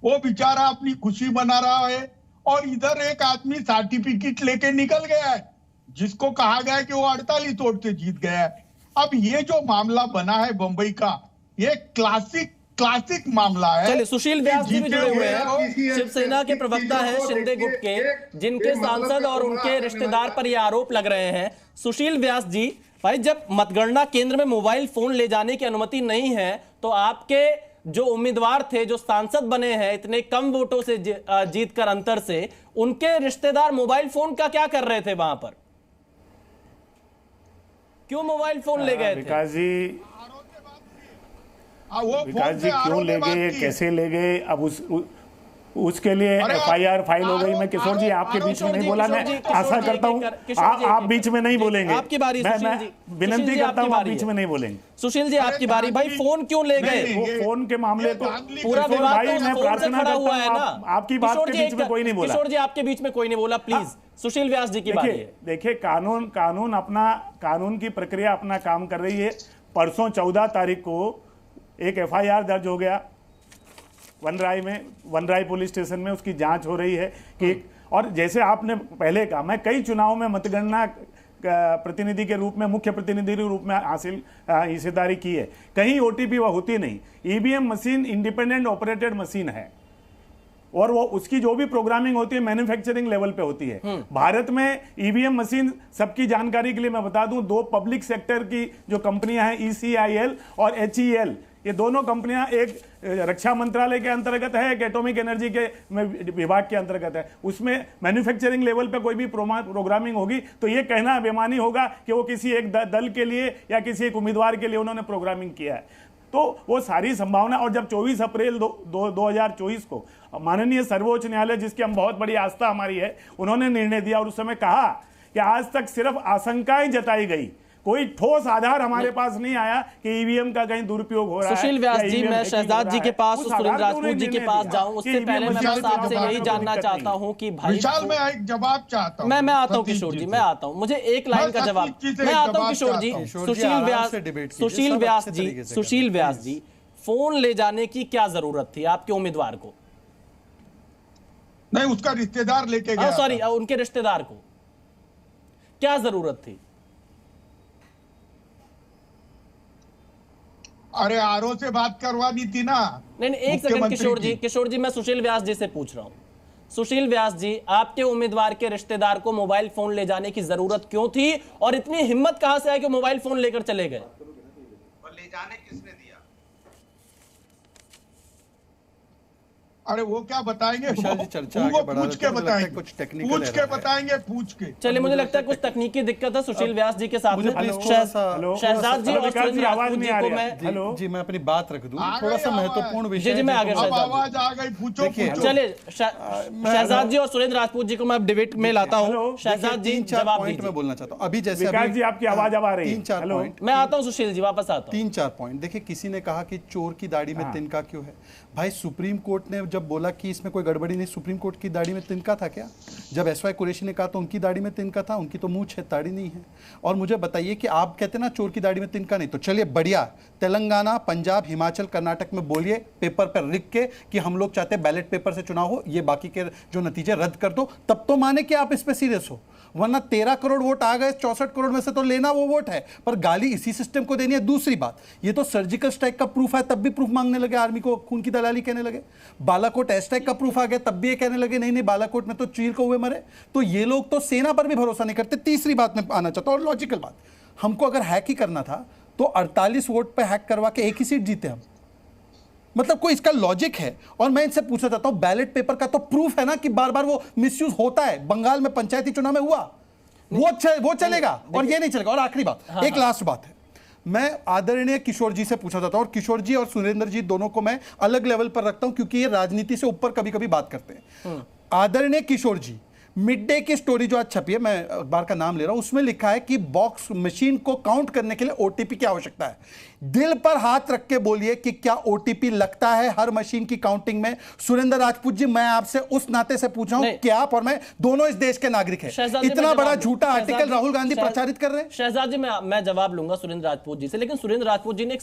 Speaker 11: वो बेचारा अपनी खुशी मना रहा है और इधर एक आदमी सर्टिफिकेट लेके निकल गया है जिसको कहा गया है कि वो 48 वोट से जीत गया है। अब ये जो मामला बना है बंबई का, ये क्लासिक मामला है।
Speaker 1: चलिए, सुशील व्यास जी भी जुड़े हुए हैं, शिवसेना के प्रवक्ता हैं शिंदे गुट के, जिनके सांसद और उनके रिश्तेदार पर ये आरोप लग रहे हैं। सुशील व्यास जी, भाई जब मतगणना केंद्र में मोबाइल फोन ले जाने की अनुमति नहीं है तो आपके जो उम्मीदवार थे, जो सांसद बने हैं इतने कम वोटों से जीतकर अंतर से, उनके रिश्तेदार मोबाइल फोन का क्या कर रहे थे वहां पर? क्यों मोबाइल फोन ले गए थे?
Speaker 13: विकास जी क्यों ले गए, कैसे ले गए, अब उसके लिए एफआईआर फाइल हो गई। मैं किशोर जी आपके बीच में नहीं बोला, मैं आशा करता हूं आप बीच में नहीं बोलेंगे।
Speaker 1: आपकी बारी,
Speaker 13: मैं विनती करता हूं आप बीच में नहीं बोलेंगे।
Speaker 1: सुशील जी आपकी बारी। भाई फोन क्यों ले गए?
Speaker 13: फोन के मामले तो
Speaker 1: पूरा विवाद
Speaker 13: भाई मैं प्रार्थना करता हूं आपकी बात के बीच में कोई नहीं बोला।
Speaker 1: किशोर जी आपके बीच में कोई नहीं बोला, प्लीज। सुशील व्यास जी की बारी है।
Speaker 13: देखिए, कानून की प्रक्रिया अपना काम कर रही है। परसों 14 तारीख को एक एफआईआर दर्ज हो गया वनराई पुलिस स्टेशन में, उसकी जांच हो रही है कि, और जैसे आपने पहले कहा, मैं कई चुनाव में मतगणना प्रतिनिधि के रूप में, मुख्य प्रतिनिधि के रूप में हिस्सेदारी की है। कहीं ओटीपी वह होती नहीं। EVM machine independent operated machine है और वो उसकी जो भी प्रोग्रामिंग होती है मैन्युफैक्चरिंग लेवल पे होती है। भारत में ईवीएम मशीन, सबकी जानकारी के लिए मैं बता दूं, 2 पब्लिक सेक्टर की जो कंपनियां हैं, ECIL और HEL, ये दोनों कंपनियां एक रक्षा मंत्रालय के अंतर्गत है, एक एटॉमिक एनर्जी के विभाग के अंतर्गत है। उसमें मैन्युफैक्चरिंग लेवल पे कोई भी प्रोग्रामिंग होगी तो ये कहना बेमानी होगा कि वो किसी एक दल के लिए या किसी एक उम्मीदवार के लिए उन्होंने प्रोग्रामिंग किया है। तो वो सारी संभावना, और जब 24 अप्रैल 2024 को माननीय सर्वोच्च न्यायालय, जिसकी हम बहुत बड़ी आस्था हमारी है, उन्होंने निर्णय दिया और उस समय कहा कि आज तक सिर्फ आशंकाएं जताई गई, कोई ठोस आधार हमारे पास नहीं आया कि ईवीएम का कहीं दुरुपयोग हो रहा है।
Speaker 1: सुशील व्यास जी, मैं शहजाद जी के पास, सुरेंद्र राजपूत जी के पास जाऊं उससे पहले मैं बस आपसे यही जानना चाहता हूं कि भाई,
Speaker 11: विशाल, मैं एक जवाब चाहता हूं।
Speaker 1: मैं आता हूं किशोर जी, मैं आता हूं, मुझे एक लाइन का जवाब, मैं आता हूं किशोर जी। सुशील व्यास जी, फोन ले जाने की क्या जरूरत थी आपके उम्मीदवार को?
Speaker 11: नहीं, उसका रिश्तेदार लेके गया।
Speaker 1: सॉरी, उनके रिश्तेदार को क्या जरूरत थी?
Speaker 11: अरे आरओ से बात करवा दी थी ना।
Speaker 1: नहीं, एक सेकंड किशोर जी, मैं सुशील व्यास जी से पूछ रहा हूं। सुशील व्यास जी, आपके उम्मीदवार के रिश्तेदार को मोबाइल फोन ले जाने की जरूरत क्यों थी और इतनी हिम्मत कहां से आई कि मोबाइल फोन लेकर चले गए?
Speaker 10: और ले जाने किसने दिया?
Speaker 11: अरे वो क्या बताएंगे,
Speaker 9: चर्चा
Speaker 11: वो पूछ के बताएंगे,
Speaker 9: कुछ टेक्निकल
Speaker 11: पूछ के बताएंगे, पूछ के।
Speaker 1: चलिए, मुझे लगता है कुछ तकनीकी दिक्कत है सुशील व्यास जी के साथ में। शहजाद जी और सुरेंद्र राजपूत जी को मैं
Speaker 9: जी मैं अपनी बात रख दूं, थोड़ा सा महत्वपूर्ण विषय।
Speaker 1: जी मैं आगे
Speaker 11: आवाज आ गई, पूछो।
Speaker 1: चलिए, शहजाद जी और सुरेंद्र राजपूत जी को मैं डिबेट में लाता हूँ। शहजाद जी,
Speaker 9: 3-4 पॉइंट में बोलना चाहता हूँ अभी, जैसे
Speaker 13: जी आपकी आवाज अब आ रही है।
Speaker 9: 3-4 पॉइंट
Speaker 1: मैं आता हूँ। सुशील जी वापस आता हूँ।
Speaker 9: 3-4 पॉइंट। देखिए, किसी ने कहा कि चोर की दाढ़ी में तिनका क्यों है। भाई, सुप्रीम कोर्ट ने जब बोला कि इसमें कोई गड़बड़ी नहीं, सुप्रीम कोर्ट की दाढ़ी में तिनका था क्या? जब एसवाई कुरैशी ने कहा तो उनकी दाढ़ी में तिनका था, उनकी तो मूंछ है, दाढ़ी नहीं है। और मुझे बताइए कि आप कहते ना चोर की दाढ़ी में तिनका नहीं, तो चलिए बढ़िया, तेलंगाना, पंजाब, हिमाचल, कर्नाटक में बोलिए पेपर पर लिख के कि हम लोग चाहते हैं बैलेट पेपर से चुनाव हो, ये बाकी के जो नतीजे रद्द कर दो, तब तो माने कि आप इस पे सीरियस हो। वरना 13 करोड़ वोट आ गए, 64 करोड़ में से तो लेना वो वोट है, पर गाली इसी सिस्टम को देनी है। दूसरी बात, ये तो सर्जिकल स्ट्राइक का प्रूफ है, तब भी प्रूफ मांगने लगे, आर्मी को खून की दलाली कहने लगे। बालाकोट एयर स्ट्राइक का प्रूफ आ गया, तब भी ये कहने लगे नहीं बालाकोट में तो चील को हुए मरे। तो ये लोग तो सेना पर भी भरोसा नहीं करते। तीसरी बात में आना चाहता हूं, और लॉजिकल बात, हमको अगर हैक ही करना था तो 48 वोट पे हैक करवा के एक ही सीट जीते हम। मतलब कोई इसका लॉजिक है। और मैं इनसे पूछना चाहता हूं, बैलेट पेपर का तो प्रूफ है ना कि बार बार वो मिसयूज होता है। बंगाल में पंचायती चुनाव में हुआ, वो चलेगा और ये नहीं चलेगा। और आखिरी बात, एक लास्ट बात है, मैं आदरणीय किशोर जी से पूछना चाहता हूं, और किशोर जी और सुरेंद्र जी दोनों को मैं अलग लेवल पर रखता हूं क्योंकि ये राजनीति से ऊपर कभी कभी बात करते हैं। आदरणीय किशोर जी, मिड डे की स्टोरी जो आज छपी है, मैं अखबार का नाम ले रहा हूं, उसमें लिखा है कि बॉक्स मशीन को काउंट करने के लिए ओटीपी की आवश्यकता है। दिल पर हाथ रख के बोलिए कि क्या ओटीपी लगता है हर मशीन की काउंटिंग में? सुरेंद्र राजपूत जी, मैं आपसे उस नाते से पूछ रहा हूं कि आप और मैं दोनों इस देश के नागरिक हैं। इतना बड़ा झूठा आर्टिकल राहुल गांधी प्रचारित कर रहे हैं।
Speaker 1: शहजाद जी, मैं जवाब लूंगा सुरेंद्र राजपूत जी से, लेकिन सुरेंद्र राजपूत जी ने एक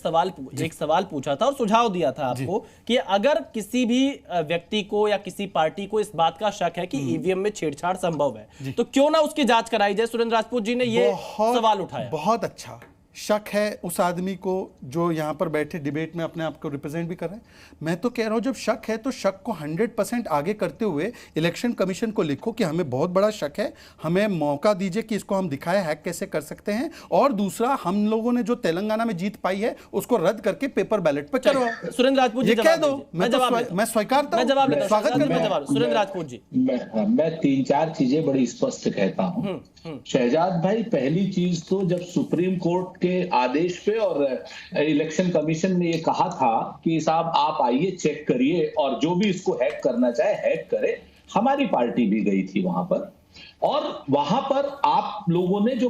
Speaker 1: सवाल पूछा था और सुझाव दिया था आपको कि अगर किसी भी व्यक्ति को या किसी पार्टी को इस बात का शक है कि ईवीएम में छेड़छाड़ संभव है तो क्यों ना उसकी जांच कराई जाए। सुरेंद्र राजपूत जी ने ये सवाल उठाया।
Speaker 9: बहुत अच्छा शक है उस आदमी को जो यहां पर बैठे डिबेट में अपने आप को रिप्रेजेंट भी कर रहे हैं। मैं तो कह रहा हूं, जब शक है तो शक को 100% आगे करते हुए इलेक्शन कमीशन को लिखो कि हमें बहुत बड़ा शक है, हमें मौका दीजिए कि इसको हम दिखाएं हैक कैसे कर सकते हैं। और दूसरा, हम लोगों ने जो तेलंगाना में जीत पाई है उसको रद्द करके पेपर बैलेट पर करवाओ।
Speaker 1: सुरेंद्र राजपूत जी,
Speaker 9: कह दो, मैं स्वीकारता हूं, स्वागत करता हूं।
Speaker 1: सुरेंद्र राजपूत जी,
Speaker 8: मैं 3-4 चीजें बड़ी स्पष्ट कहता हूं। शहजाद भाई, पहली चीज तो जब सुप्रीम कोर्ट के आदेश पे और इलेक्शन कमीशन ने ये कहा था कि साहब आप आइए चेक करिए और जो भी इसको हैक करना चाहे हैक करे, हमारी पार्टी भी गई थी वहां पर। और वहां पर आप लोगों ने जो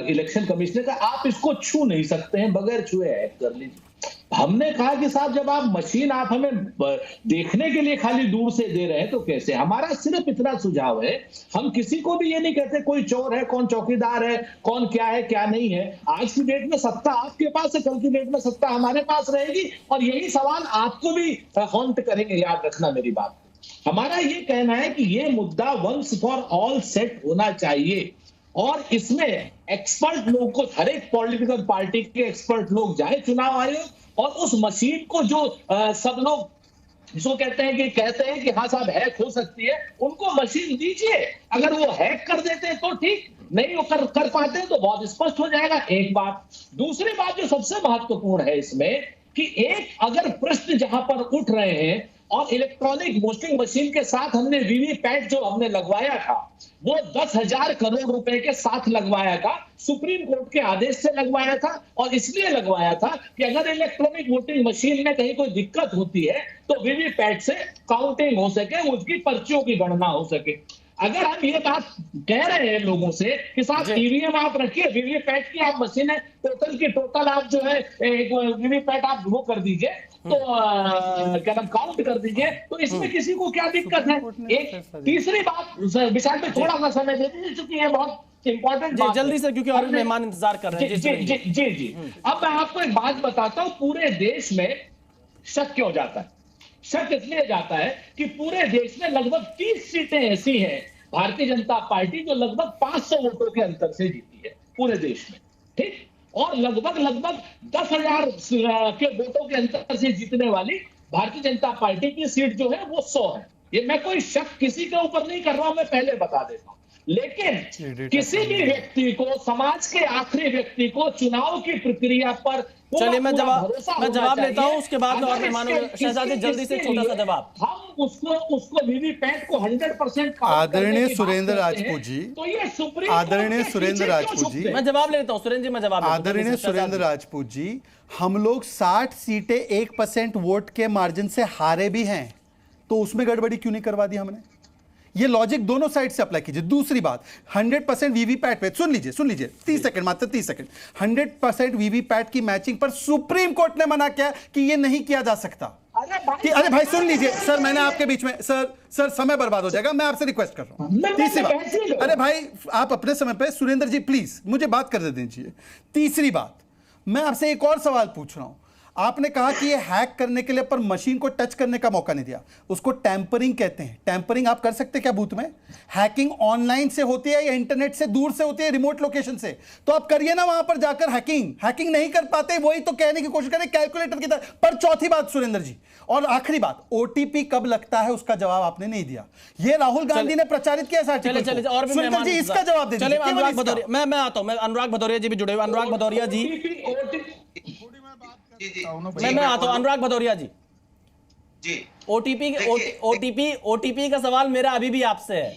Speaker 8: इलेक्शन कमीशन ने कहा आप इसको छू नहीं सकते हैं, बगैर छुए हैक कर लीजिए। हमने कहा कि साहब जब आप मशीन आप हमें देखने के लिए खाली दूर से दे रहे हैं तो कैसे? हमारा सिर्फ इतना सुझाव है, हम किसी को भी ये नहीं कहते कोई चोर है, कौन चौकीदार है, कौन क्या है क्या नहीं है। आज की डेट में सत्ता आपके पास है, कल की डेट में सत्ता हमारे पास रहेगी और यही सवाल आपको भी हॉन्ट करेंगे, याद रखना मेरी बात। हमारा ये कहना है कि ये मुद्दा वंस फॉर ऑल सेट होना चाहिए और इसमें एक्सपर्ट लोग को, हर एक पॉलिटिकल पार्टी के एक्सपर्ट लोग जाए चुनाव आयोग और उस मशीन को जो सब लोग जो कहते हैं कि हाँ साहब हैक हो सकती है, उनको मशीन दीजिए। अगर वो हैक कर देते हैं तो ठीक, नहीं वो कर पाते हैं तो बहुत स्पष्ट हो जाएगा। एक बात। दूसरी बात जो सबसे महत्वपूर्ण है इसमें कि एक अगर प्रश्न जहां पर उठ रहे हैं और इलेक्ट्रॉनिक वोटिंग मशीन के साथ हमने वीवीपैट जो हमने लगवाया था वो 10,000 करोड़ रुपए के साथ लगवाया था, सुप्रीम कोर्ट के आदेश से लगवाया था और इसलिए लगवाया था कि अगर इलेक्ट्रॉनिक वोटिंग मशीन में कहीं कोई दिक्कत होती है तो वीवीपैट से काउंटिंग हो सके, उसकी पर्चियों की गणना हो सके। अगर हम ये बात कह रहे हैं लोगों से कि साहब ईवीएम आप रखिए, वीवीपैट की आप मशीनें टोटल आप जो है वीवीपैट आप वो कर दीजिए तो क्या नाम काउंट कर दीजिए, तो इसमें किसी को क्या दिक्कत है? एक तीसरी बात विशाल में थोड़ा सा समय दे दीजिए क्योंकि ये बहुत इंपॉर्टेंट बात
Speaker 1: जल्दी से, क्योंकि और मेहमान इंतजार कर रहे हैं।
Speaker 8: जी। अब मैं आपको एक बात बताता हूँ, पूरे देश में शक क्यों जाता है? शक इसलिए जाता है कि पूरे देश में लगभग 30 सीटें ऐसी हैं भारतीय जनता पार्टी जो लगभग 500 वोटों के अंतर से जीती है पूरे देश में, ठीक, और लगभग 10,000 के वोटों के अंतर से जीतने वाली भारतीय जनता पार्टी की सीट जो है वो 100 है। ये मैं कोई शक किसी के ऊपर नहीं कर रहा हूं, मैं पहले बता देता हूं। लेकिन किसी भी व्यक्ति को, समाज के आखिरी व्यक्ति को चुनाव की प्रक्रिया पर
Speaker 1: चलिए मैं जवाब लेता हूं, उसके बाद और मेहमानों शहजादी जल्दी से छोटा सा जवाब।
Speaker 8: हम उसको वीवीपैट को 100%
Speaker 9: आदरणीय सुरेंद्र राजपूत जी,
Speaker 8: तो ये सुप्रीम
Speaker 9: आदरणीय सुरेंद्र राजपूत जी,
Speaker 1: मैं जवाब लेता हूं सुरेंद्र जी, मैं जवाब
Speaker 9: आदरणीय सुरेंद्र राजपूत जी, हम लोग 60 सीटें 1% वोट के मार्जिन से हारे भी हैं, तो उसमें गड़बड़ी क्यों नहीं करवा दी हमने? ये लॉजिक दोनों साइड से अप्लाई कीजिए। दूसरी बात, 100% वीवीपैट पे, सुन लीजिए 30 सेकंड, मात्र 30 सेकंड, 100% वीवीपैट की मैचिंग पर सुप्रीम कोर्ट ने मना किया कि ये नहीं किया जा सकता। अरे भाई सुन लीजिए सर, मैंने आपके बीच में सर समय बर्बाद हो जाएगा, मैं आपसे रिक्वेस्ट कर रहा हूं। तीसरी बात, अरे भाई आप अपने समय पे, सुरेंद्र जी प्लीज मुझे बात कर दीजिए। तीसरी बात, मैं आपसे एक और सवाल पूछ रहा हूं। आपने कहा कि ये हैक करने के लिए पर मशीन को टच करने का मौका नहीं दिया, उसको टैंपरिंग कहते हैं। टैंपरिंग आप कर सकते हैं क्या बूथ में? हैकिंग ऑनलाइन से होती है या इंटरनेट से दूर से होती है, रिमोट लोकेशन से? तो आप करिए ना वहां पर जाकर हैकिंग नहीं कर पाते, वही तो कहने की कोशिश करें कैलकुलेटर की तरह। पर चौथी बात सुरेंद्र जी, और आखिरी बात, ओटीपी कब लगता है उसका जवाब आपने नहीं दिया। ये राहुल गांधी ने प्रचारित किया। सुरेंद्र जी इसका जवाब दीजिए।
Speaker 1: अनुराग भदौरिया, मैं आता हूं, मैं अनुराग भदौरिया जी भी जुड़े हुए। अनुराग भदौरिया जी, मैं आता हूं। अनुराग भदौरिया जी, ओटीपी का सवाल मेरा अभी भी आपसे है।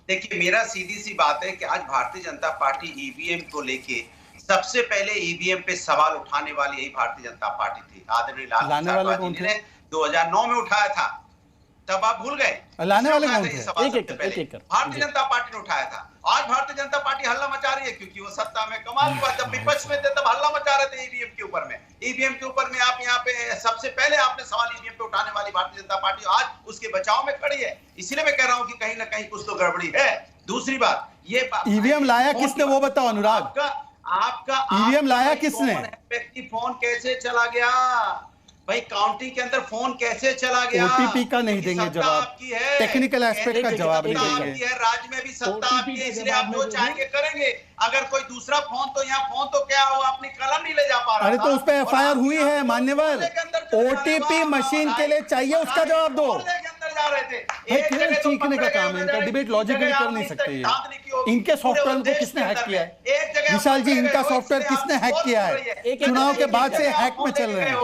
Speaker 10: देखिए, मेरा सीधी सी बात है कि आज भारतीय जनता पार्टी ईवीएम को लेके सबसे पहले ईवीएम पे सवाल उठाने वाली यही भारतीय जनता पार्टी थी। आदरणीय लालू प्रसाद जी ने 2009 में उठाया था, तब आप भूल गए।
Speaker 9: लाने वाले कौन थे?
Speaker 10: एक भारतीय जनता पार्टी ने उठाया था। आज भारतीय जनता पार्टी हल्ला मचा रही है क्योंकि वो सत्ता में, कमाल की बात, जब विपक्ष में थे तब हल्ला मचा रहे थे ईवीएम के ऊपर में। ईवीएम के ऊपर में आप यहाँ पे सबसे पहले आपने सवाल ईवीएम पे उठाने वाली भारतीय जनता पार्टी आज उसके बचाव में खड़ी है। इसीलिए मैं कह रहा हूँ कि कहीं ना कहीं कुछ तो गड़बड़ी है। दूसरी बात, ये
Speaker 9: ईवीएम लाया किसने वो बताओ अनुराग,
Speaker 10: आपका
Speaker 9: ईवीएम लाया किसने?
Speaker 10: व्यक्ति फोन कैसे चला गया भाई? काउंटिंग के अंदर फोन कैसे चला गया?
Speaker 9: ओटीपी का नहीं देंगे जवाब, टेक्निकल एस्पेक्ट का जवाब नहीं देंगे।
Speaker 10: राज्य में भी सत्ता आपकी है, इसलिए आप जो चाहेंगे करेंगे। अगर कोई दूसरा फोन, तो यहाँ फोन तो क्या हो, अपनी कलम नहीं ले जा पा रहा।
Speaker 9: अरे तो उस पर एफआईआर हुई है मान्यवर। ओटीपी मशीन के लिए चाहिए, उसका जवाब दो। चीखने का काम है इनका, डिबेट लॉजिकली कर नहीं सकते। इनके सॉफ्टवेयर को किसने हैक किया है? विशाल जी, इनका सॉफ्टवेयर किसने हैक किया है? चुनाव के बाद से हैक में चल रहे हैं।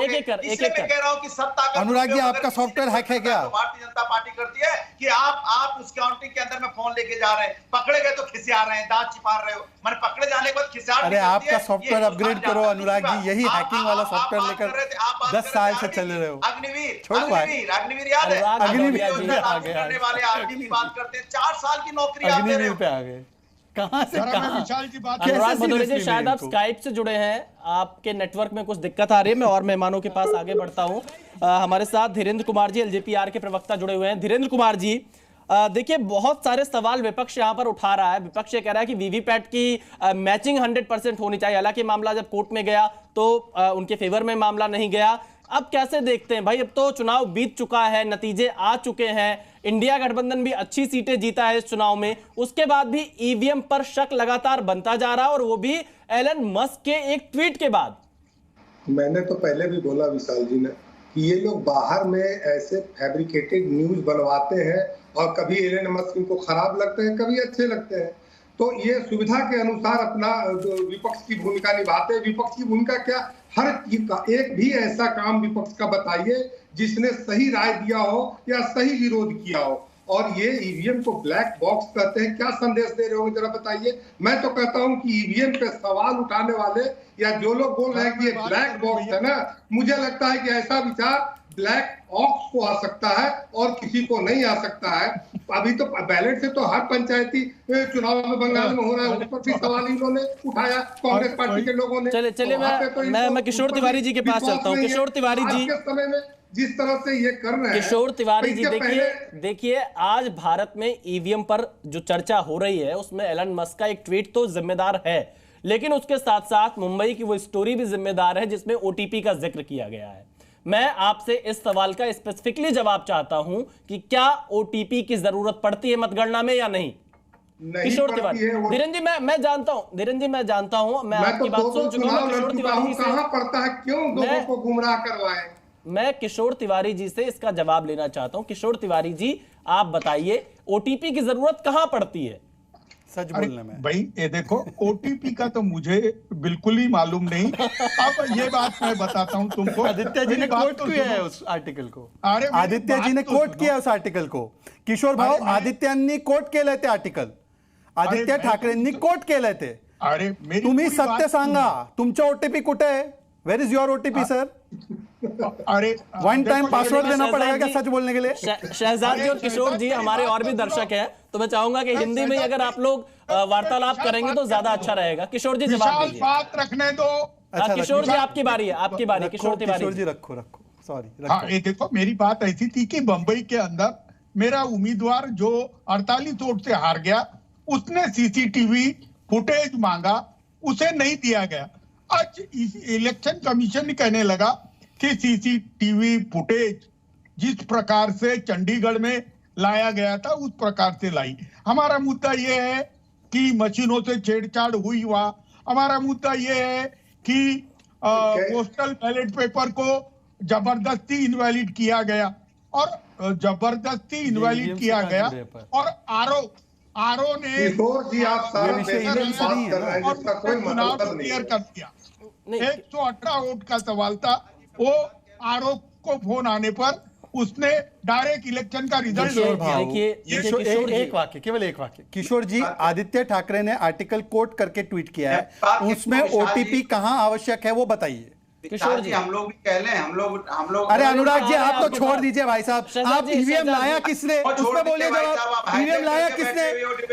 Speaker 10: कह रहा हूं कि सत्ता का
Speaker 9: अनुराग जी, आपका सॉफ्टवेयर हैक है क्या?
Speaker 10: भारतीय जनता पार्टी करती है कि आप उस काउंटिंग के अंदर में फोन लेके जा रहे हैं, पकड़े गए तो खिसिया रहे हैं, दांत छिपा रहे हो, मैंने पकड़े जाने के बाद खिसिया।
Speaker 9: अरे आपका सॉफ्टवेयर अपग्रेड करो अनुराग जी, यही हैकिंग वाला सॉफ्टवेयर लेकर 10 साल से चल रहे हो।
Speaker 10: अग्निवीर याद है?
Speaker 9: अग्निवीर
Speaker 10: वाले आरटी की बात करते हैं, 4 साल की नौकरी
Speaker 9: अग्निवीर पे आ गए। कहां से
Speaker 1: अनुराग भदौरिया जी, शायद आप स्काइप से जुड़े हैं, आपके नेटवर्क में कुछ दिक्कत आ रही है। मैं और मेहमानों के पास आगे बढ़ता हूं। हमारे साथ धीरेन्द्र कुमार जी, एलजेपीआर के प्रवक्ता, जुड़े हुए हैं। धीरेन्द्र कुमार जी, देखिए बहुत सारे सवाल विपक्ष यहां पर उठा रहा है। विपक्ष ये कह रहा है कि वीवीपैट की मैचिंग 100% होनी चाहिए। हालांकि मामला जब कोर्ट में गया तो उनके फेवर में मामला नहीं गया। अब कैसे देखते हैं भाई, अब तो चुनाव बीत चुका है, नतीजे आ चुके हैं, इंडिया गठबंधन भी अच्छी सीटें जीता है इस चुनाव में, उसके बाद भी ईवीएम पर शक लगातार बनता जा रहा है, और वो भी एलन मस्क के एक ट्वीट के बाद।
Speaker 12: मैंने तो पहले भी बोला विशाल जी ने कि ये लोग बाहर में ऐसे फैब्रिकेटेड न्यूज बनवाते हैं, और कभी एलन मस्क इनको खराब लगते हैं, कभी अच्छे लगते हैं। तो ये सुविधा के अनुसार अपना विपक्ष की भूमिका निभाते हैं। विपक्ष की भूमिका क्या? हर एक भी ऐसा काम विपक्ष का बताइए जिसने सही राय दिया हो या सही विरोध किया हो। और ये ईवीएम को ब्लैक बॉक्स कहते हैं, क्या संदेश दे रहे होंगे जरा बताइए। मैं तो कहता हूं कि ईवीएम पे सवाल उठाने वाले या जो लोग बोल रहे हैं कि ये ब्लैक बॉक्स है ना, मुझे लगता है कि ऐसा विचार ब्लैक ऑक्स को आ सकता है और किसी को नहीं आ सकता है। अभी तो बैलेट से तो हर पंचायती चुनाव में बंगाल में हो रहा है, उस पर भी सवाल इन्होंने उठाया कांग्रेस पार्टी के लोगों ने।
Speaker 1: चलिए मैं किशोर तिवारी जी के पास चलता हूँ। किशोर तिवारी जी,
Speaker 12: समय में जिस तरह से ये कर रहे हैं,
Speaker 1: किशोर तिवारी जी, देखिए आज भारत में ईवीएम पर जो चर्चा हो रही है उसमें एलन मस्क का एक ट्वीट तो जिम्मेदार है, लेकिन उसके साथ साथ मुंबई की वो स्टोरी भी जिम्मेदार है जिसमें ओटीपी का जिक्र किया गया है। मैं आपसे इस सवाल का स्पेसिफिकली जवाब चाहता हूं कि क्या ओटीपी की जरूरत पड़ती है मतगणना में या नहीं। किशोर तिवारी, धीरेन जी मैं जानता हूं, धीरेन जी मैं जानता हूं, मैं आपकी बात सुन चुका हूं। किशोर तिवारी जी से
Speaker 12: कहां पड़ता है, क्यों लोगों को गुमराह करवाएं?
Speaker 1: मैं किशोर तिवारी जी से इसका जवाब लेना चाहता हूं। किशोर तिवारी जी, आप बताइए ओटीपी की जरूरत कहां पड़ती है?
Speaker 9: सच बोलने में
Speaker 11: भाई ये देखो, ओटीपी का तो मुझे बिल्कुल ही मालूम नहीं। अब ये बात मैं बताता हूं तुमको।
Speaker 9: आदित्य जी ने कोट किया है उस आर्टिकल को।
Speaker 11: अरे
Speaker 9: आदित्य जी ने कोट किया उस आर्टिकल को। किशोर भाऊ, आदित्यांनी कोट केलंय ते आर्टिकल, आदित्य ठाकरेंनी कोट केलंय ते।
Speaker 11: अरे
Speaker 9: तुम्ही सत्य सांगा, तुमचा ओटीपी कुठे आहे? Where is your OTP sir?
Speaker 11: अरे
Speaker 9: वन टाइम पासवर्ड देना पड़ेगा क्या सच बोलने के लिए?
Speaker 1: शहजाद जी और किशोर जी, हमारे और भी दर्शक हैं, तो मैं चाहूंगा कि हिंदी में अगर आप लोग वार्तालाप करेंगे तो ज्यादा अच्छा रहेगा। किशोर जी जवाब दीजिए।
Speaker 11: बात रखने दो।
Speaker 1: किशोर जी आपकी बारी है, आपकी बारी। किशोर तिवारी
Speaker 9: जी रखो सॉरी।
Speaker 11: हाँ, ये देखो, मेरी बात ऐसी थी कि बंबई के अंदर मेरा उम्मीदवार जो 48 वोट से हार गया, उसने सीसीटीवी फुटेज मांगा, उसे नहीं दिया गया। आज इलेक्शन कमीशन कहने लगा कि सीसीटीवी फुटेज जिस प्रकार से चंडीगढ़ में लाया गया था उस प्रकार से लाई। हमारा मुद्दा यह है कि मशीनों से छेड़छाड़ हुई वहां। हमारा मुद्दा यह है कि पोस्टल बैलेट पेपर को जबरदस्ती इनवैलिड किया गया, और जबरदस्ती इनवैलिड किया गया, और आरओ ने
Speaker 12: जी आप सारा बात कर रहे हैं जिसका कोई मतलब नहीं
Speaker 11: क्लियर कर दिया। 118 वोट का सवाल था, वो आरओ को फोन आने पर उसने डायरेक्ट इलेक्शन का रिजल्ट
Speaker 9: एक वाक्य, केवल एक वाक्य। किशोर जी, आदित्य ठाकरे ने आर्टिकल कोट करके ट्वीट किया है, उसमें ओटीपी कहां आवश्यक है वो बताइए।
Speaker 10: किशोर जी, हम लोग भी कह लें, हम लोग
Speaker 9: अरे अनुराग जी, आप तो छोड़ दीजिए भाई साहब। आप ईवीएम लाया किसने, उसमें बोलिए जवाब। ईवीएम लाया किसने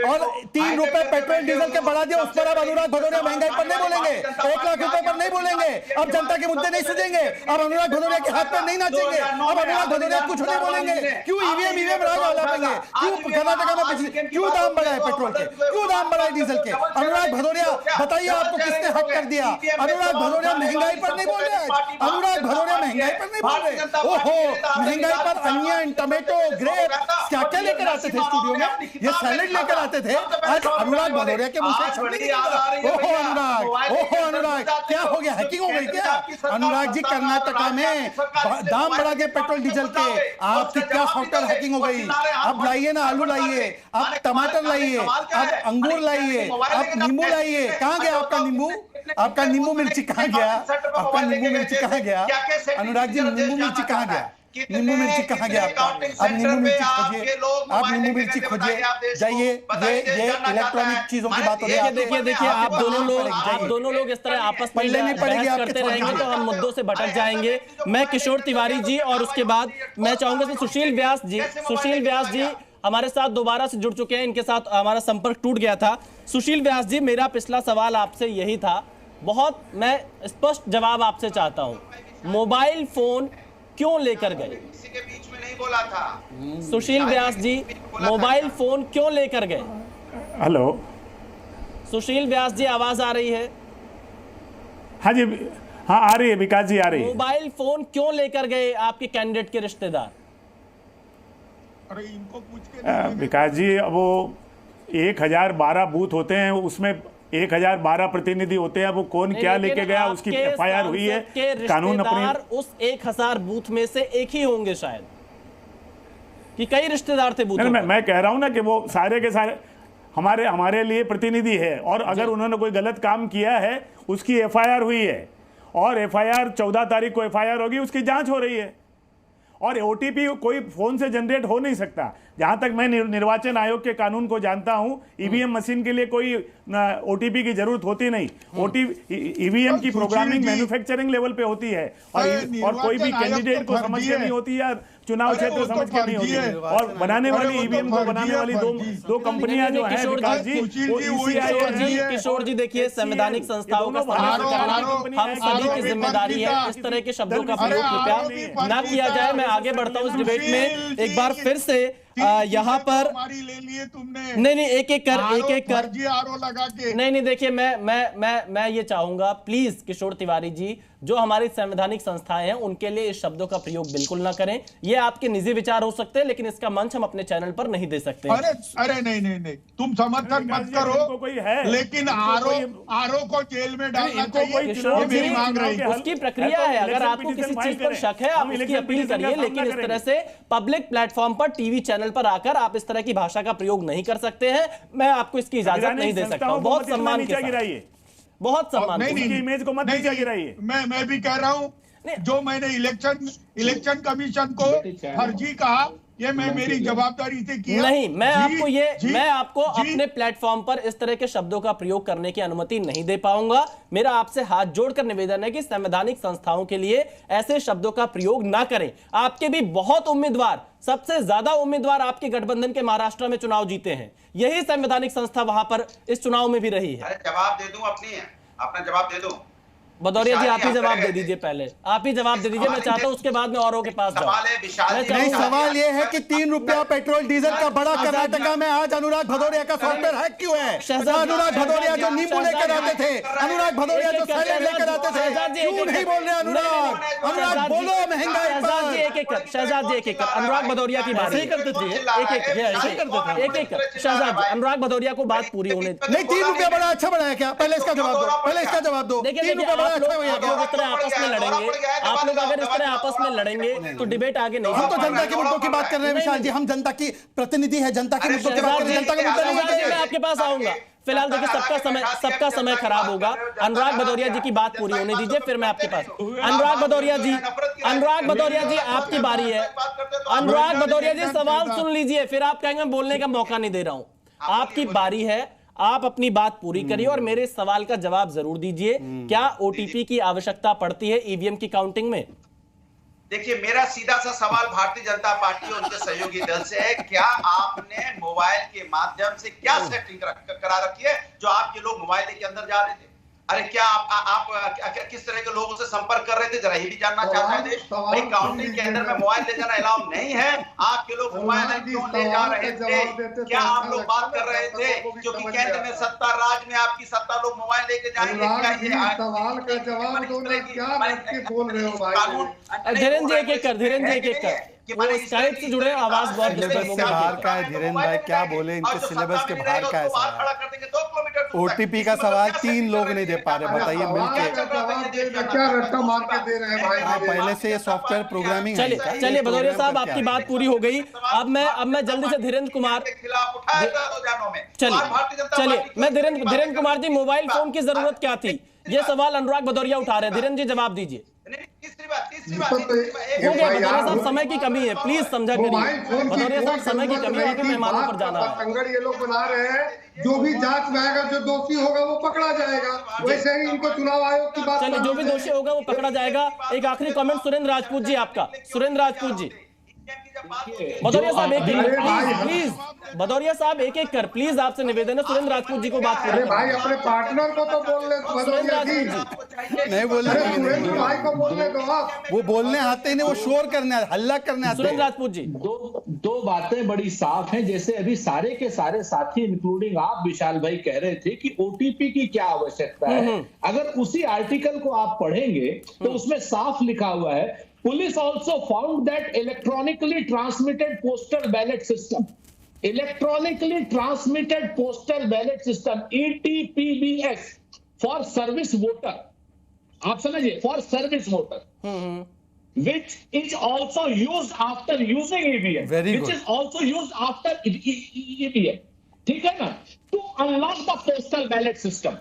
Speaker 9: और 3 रुपए पेट्रोल डीजल के बढ़ा दिया, उस पर अब अनुराग भदौरिया महंगाई पर नहीं बोलेंगे, 1 लाख रुपए पर नहीं बोलेंगे, अब जनता के मुद्दे नहीं सुनेंगे, अब अनुराग भदौरिया के हाथ पर नहीं नाचेंगे, अब अनुराग भदौरिया कुछ नहीं बोलेंगे। क्यों ईवीएम राज लाएंगे? क्यों कर्नाटक में पिछले क्यों दाम बढ़ाए पेट्रोल के, क्यों दाम बढ़ाए डीजल के? अनुराग भदौरिया बताइए, आपको किसने हक कर दिया? अनुराग भदौरिया महंगाई पर नहीं बोल रहे, अनुराग भदौरिया महंगाई पर नहीं बोल रहे। ओहो, महंगाई पर अनियन, टमाटो, ग्रेप क्या क्या लेकर आते थे स्टूडियो में, ये सैलेड लेकर आते थे। आज अनुराग भदौरिया के मुंह से शब्द नहीं निकला। ओहो अनुराग, क्या हो गया? हैकिंग हो गई क्या? अनुराग जी, कर्नाटका में दाम बढ़ा के पेट्रोल डीजल के, आपकी क्या सॉफ्टवेयर हैकिंग हो गई? अब लाइए ना, आलू लाइए, अब टमाटर लाइए, अब अंगूर लाइए, अब नींबू लाइए। कहां गया आपका नींबू? आपका नींबू मिर्ची कहां गया? आपका नींबू मिर्ची कहां गया? अनुराग जी, नींबू मिर्ची कहां गया? नींबू मिर्ची कहां गया आपका? अब नींबू मिर्ची खोजिए, आप नींबू मिर्ची खोजिए, जाइए। ये इलेक्ट्रॉनिक चीजों की बात हो रही है।
Speaker 1: देखिए आप दोनों लोग इस तरह आपस में बहस करते रहेंगे तो हम मुद्दों से भटक जाएंगे। मैं किशोर तिवारी जी और उसके बाद मैं चाहूंगा कि सुशील व्यास जी हमारे साथ दोबारा से जुड़ चुके हैं, इनके साथ हमारा संपर्क टूट गया था। सुशील व्यास जी, मेरा पिछला सवाल आपसे यही था, बहुत मैं स्पष्ट जवाब आपसे चाहता हूं। मोबाइल फोन क्यों लेकर गए?
Speaker 10: किसी के बीच में नहीं बोला था।
Speaker 1: सुशील व्यास जी, मोबाइल फोन क्यों लेकर गए?
Speaker 13: हेलो
Speaker 1: सुशील व्यास जी, आवाज आ रही है?
Speaker 13: हाँ जी, हाँ आ रही है विकास जी, आ रही है।
Speaker 1: मोबाइल फोन क्यों लेकर गए आपके कैंडिडेट के रिश्तेदार?
Speaker 11: अरे इनको पूछ के
Speaker 13: विकास जी, वो 1012 बूथ होते हैं, उसमें 1012 प्रतिनिधि होते हैं। वो कौन क्या लेके गया, उसकी एफआईआर हुई है। कानून अपने
Speaker 1: उस 1000 बूथ में से एक ही होंगे शायद, कि कई रिश्तेदार थे बूथ।
Speaker 13: मैं कह रहा हूं ना कि वो सारे के सारे हमारे लिए प्रतिनिधि है, और अगर उन्होंने कोई गलत काम किया है उसकी एफआईआर हुई है, और एफआईआर 14 तारीख को एफआईआर होगी, उसकी जांच हो रही है। और ओटीपी कोई फोन से जनरेट हो नहीं सकता। जहां तक मैं निर्वाचन आयोग के कानून को जानता हूं, ईवीएम मशीन के लिए कोई ओटीपी की जरूरत होती नहीं। ईवीएम की प्रोग्रामिंग मैन्युफैक्चरिंग लेवल पे होती है, और कोई भी कैंडिडेट को समझ के नहीं होती या चुनाव क्षेत्र समझ के नहीं होती है। और बनाने वाली ईवीएम को बनाने वाली दो कंपनियां जो हैं विकास जी,
Speaker 1: किशोर जी, देखिए संवैधानिक संस्थाओं का सम्मान करना हम सभी की जिम्मेदारी है। इस तरह के शब्दों का प्रयोग कृपया ना किया जाए। मैं आगे बढ़ता हूं इस डिबेट में। एक बार फिर से यहाँ पर
Speaker 11: ले लिए तुमने।
Speaker 1: नहीं, एक एक कर
Speaker 11: आरओ लगा के।
Speaker 1: नहीं, देखिए मैं ये चाहूंगा, प्लीज किशोर तिवारी जी, जो हमारी संवैधानिक संस्थाएं हैं उनके लिए इस शब्दों का प्रयोग बिल्कुल ना करें। ये आपके निजी विचार हो सकते हैं, लेकिन इसका मंच हम अपने चैनल पर नहीं दे सकते।
Speaker 11: अरे नहीं, तुम समर्थन मत करो, लेकिन आरो को जेल में डालना चाहिए, ये मेरी मांग रही है।
Speaker 1: उसकी प्रक्रिया है, अगर आपको किसी चीज पर शक है आप उसकी अपील करिए, लेकिन इस तरह से पब्लिक प्लेटफॉर्म पर, टीवी चैनल पर आकर आप इस तरह की भाषा का प्रयोग नहीं कर सकते हैं। मैं आपको इसकी इजाजत नहीं दे सकता हूं। बहुत सम्मान के साथ, बहुत सम्मान,
Speaker 11: नहीं,
Speaker 13: इमेज को मत नीचे गिराइए।
Speaker 11: मैं भी कह रहा हूं, जो मैंने इलेक्शन कमीशन को फर्जी कहा, ये मैं मेरी जवाबदारी से किया
Speaker 1: नहीं। मैं आपको अपने प्लेटफॉर्म पर इस तरह के शब्दों का प्रयोग करने की अनुमति नहीं दे पाऊंगा। मेरा आपसे हाथ जोड़कर निवेदन है कि संवैधानिक संस्थाओं के लिए ऐसे शब्दों का प्रयोग ना करें। आपके भी बहुत उम्मीदवार, सबसे ज्यादा उम्मीदवार आपके गठबंधन के महाराष्ट्र में चुनाव जीते हैं, यही संवैधानिक संस्था वहां पर इस चुनाव में भी रही है।
Speaker 10: जवाब दे दूं, अपना जवाब दे दूं।
Speaker 1: भदौरिया जी आप ही जवाब दे दीजिए, पहले आप ही जवाब दे दीजिए। मैं चाहता हूं उसके बाद में औरों के पास जाऊं।
Speaker 9: नहीं, सवाल यह है कि 3 रुपया पेट्रोल डीजल का बड़ा कर्नाटका में आज अनुराग भदौरिया का सॉफ्टवेयर हैक क्यों है? अनुराग भदौरिया जो नींबू लेकर आते थे, अनुराग भदौरिया जो सैलेड लेकर आते थे, क्यों नहीं बोल रहे अनुराग बोलो महंगाई पर।
Speaker 1: शहजाद जी एक अनुराग भदौरिया की बात करते थे, एक शहजाद जी अनुराग भदौरिया को बात पूरी होने
Speaker 9: नहीं। 3 रुपया बड़ा अच्छा बनाया क्या? पहले इसका जवाब दो, पहले इसका जवाब दो। 3 रुपया
Speaker 1: आप लोग इस तरह आपस में लड़ेंगे, आप लोग अगर इस तरह आपस में लड़ेंगे तो डिबेट आगे नहीं।
Speaker 9: हम तो जनता के मुद्दों की बात कर रहे हैं विशाल जी, हम जनता की प्रतिनिधि है, जनता के मुद्दों की बात कर रहे हैं, जनता का मुद्दा नहीं है।
Speaker 1: मैं आपके पास आऊंगा। फिलहाल देखिए सबका समय खराब होगा। अनुराग भदौरिया जी की बात पूरी होने दीजिए, फिर मैं आपके पास। अनुराग भदौरिया जी आपकी बारी है। अनुराग भदौरिया जी सवाल सुन लीजिए, फिर आप कहेंगे मैं बोलने का मौका नहीं दे रहा हूं। आपकी बारी है, आप अपनी बात पूरी करिए और मेरे सवाल का जवाब जरूर दीजिए। क्या ओटीपी की आवश्यकता पड़ती है ईवीएम की काउंटिंग में?
Speaker 10: देखिए, मेरा सीधा सा सवाल भारतीय जनता पार्टी और उनके सहयोगी दल से है, क्या आपने मोबाइल के माध्यम से क्या सेटिंग करा रखी है जो आपके लोग मोबाइल लेके अंदर जा रहे थे? अरे क्या आप किस तरह के लोगों से संपर्क कर रहे थे, जरा ये भी जानना चाहता है देश। भाई काउंटिंग के अंदर में मोबाइल ले जाना अलाउ नहीं है। आपके लोग मोबाइल क्यों ले जा रहे थे? क्या आप लोग बात कर रहे थे क्योंकि केंद्र में सत्ता, राज्य में आपकी सत्ता, लोग मोबाइल लेके जाएंगे?
Speaker 12: सवाल का जवाब दो ना, क्या रख के बोल रहे हो भाई?
Speaker 1: धीरेन्द्र जी एक एक कर वो स्काइप से जुड़े आवाज बहुत
Speaker 9: सिलेबस से बाहर का है। धीरेन्द्र भाई क्या बोले, इनके सिलेबस के बाहर का है। ओटीपी का सवाल 3 लोग नहीं दे पा रहे, बताइए मिलके
Speaker 12: क्या रट्टा मार के दे रहे हैं भाई?
Speaker 9: हाँ, पहले से ये सॉफ्टवेयर प्रोग्रामिंग है।
Speaker 1: चलिए भदौरिया साहब आपकी बात पूरी हो गई। अब मैं जल्दी से धीरेन्द्र कुमार, चलिए मैं धीरेन्द्र कुमार जी, मोबाइल फोन की जरूरत क्या थी, ये सवाल अनुराग भदौरिया उठा रहे हैं। धीरेन्द्र जी जवाब दीजिए। हो गया भदौरिया साहब, समय की कमी है, प्लीज समझा करिए। भदौरिया साहब समय की कमी है, मेहमानों पर जाना है।
Speaker 12: ये लोग बना रहे हैं, जो भी जांच में आएगा, जो दोषी होगा वो पकड़ा जाएगा। वैसे ही इनको चुनाव आयोग की बात,
Speaker 1: चलिए जो भी दोषी होगा वो पकड़ा जाएगा। एक आखिरी कमेंट सुरेंद्र राजपूत जी, आपका। सुरेंद्र राजपूत जी, भदौरिया साहब एक प्लीज, भदौरिया साहब एक कर प्लीज, आपसे निवेदन है सुरेंद्र राजपूत जी को बात करें।
Speaker 12: भाई अपने पार्टनर को तो बोलने दो, भदौरिया जी
Speaker 9: नहीं बोलने,
Speaker 12: सुरेंद्र भाई को बोलने दो। आप
Speaker 9: वो बोलने आते नहीं, वो शोर करने, हल्ला करने आते।
Speaker 1: सुरेंद्र राजपूत जी,
Speaker 8: दो बातें बड़ी साफ हैं। जैसे अभी सारे के सारे साथी इंक्लूडिंग आप विशाल भाई कह रहे थे कि ओटीपी की क्या आवश्यकता है। अगर उसी आर्टिकल को आप पढ़ेंगे तो उसमें साफ लिखा हुआ है, Police also found that electronically transmitted postal ballot system, ETPBS for service voter, आप समझिए, for service voter, which is also used after using EVM, which is also used after EVM, ठीक है ना? To unlock the postal ballot system.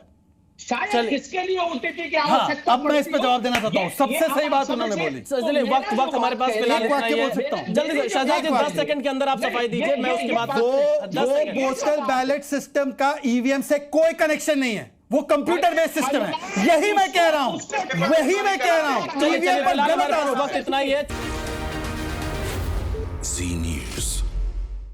Speaker 8: शायद इसके लिए OTP की आवश्यकता।
Speaker 9: अब मैं इस पे जवाब देना चाहता हूँ। सबसे सही बात उन्होंने बोली।
Speaker 1: चलिए वक्त हमारे पास फिलहाल इतना ही है। जल्दी से शहजाद जी 10 सेकंड के अंदर आप सफाई दीजिए, मैं उसके बाद।
Speaker 9: दो पोस्टल बैलेट सिस्टम का ईवीएम से कोई कनेक्शन नहीं है, वो कंप्यूटर बेस्ड सिस्टम है। यही मैं कह रहा हूँ, वही मैं कह रहा हूँ। ईवीएम पर गलत आरोप।
Speaker 1: वक्त इतना ही है।
Speaker 14: जी न्यूज़।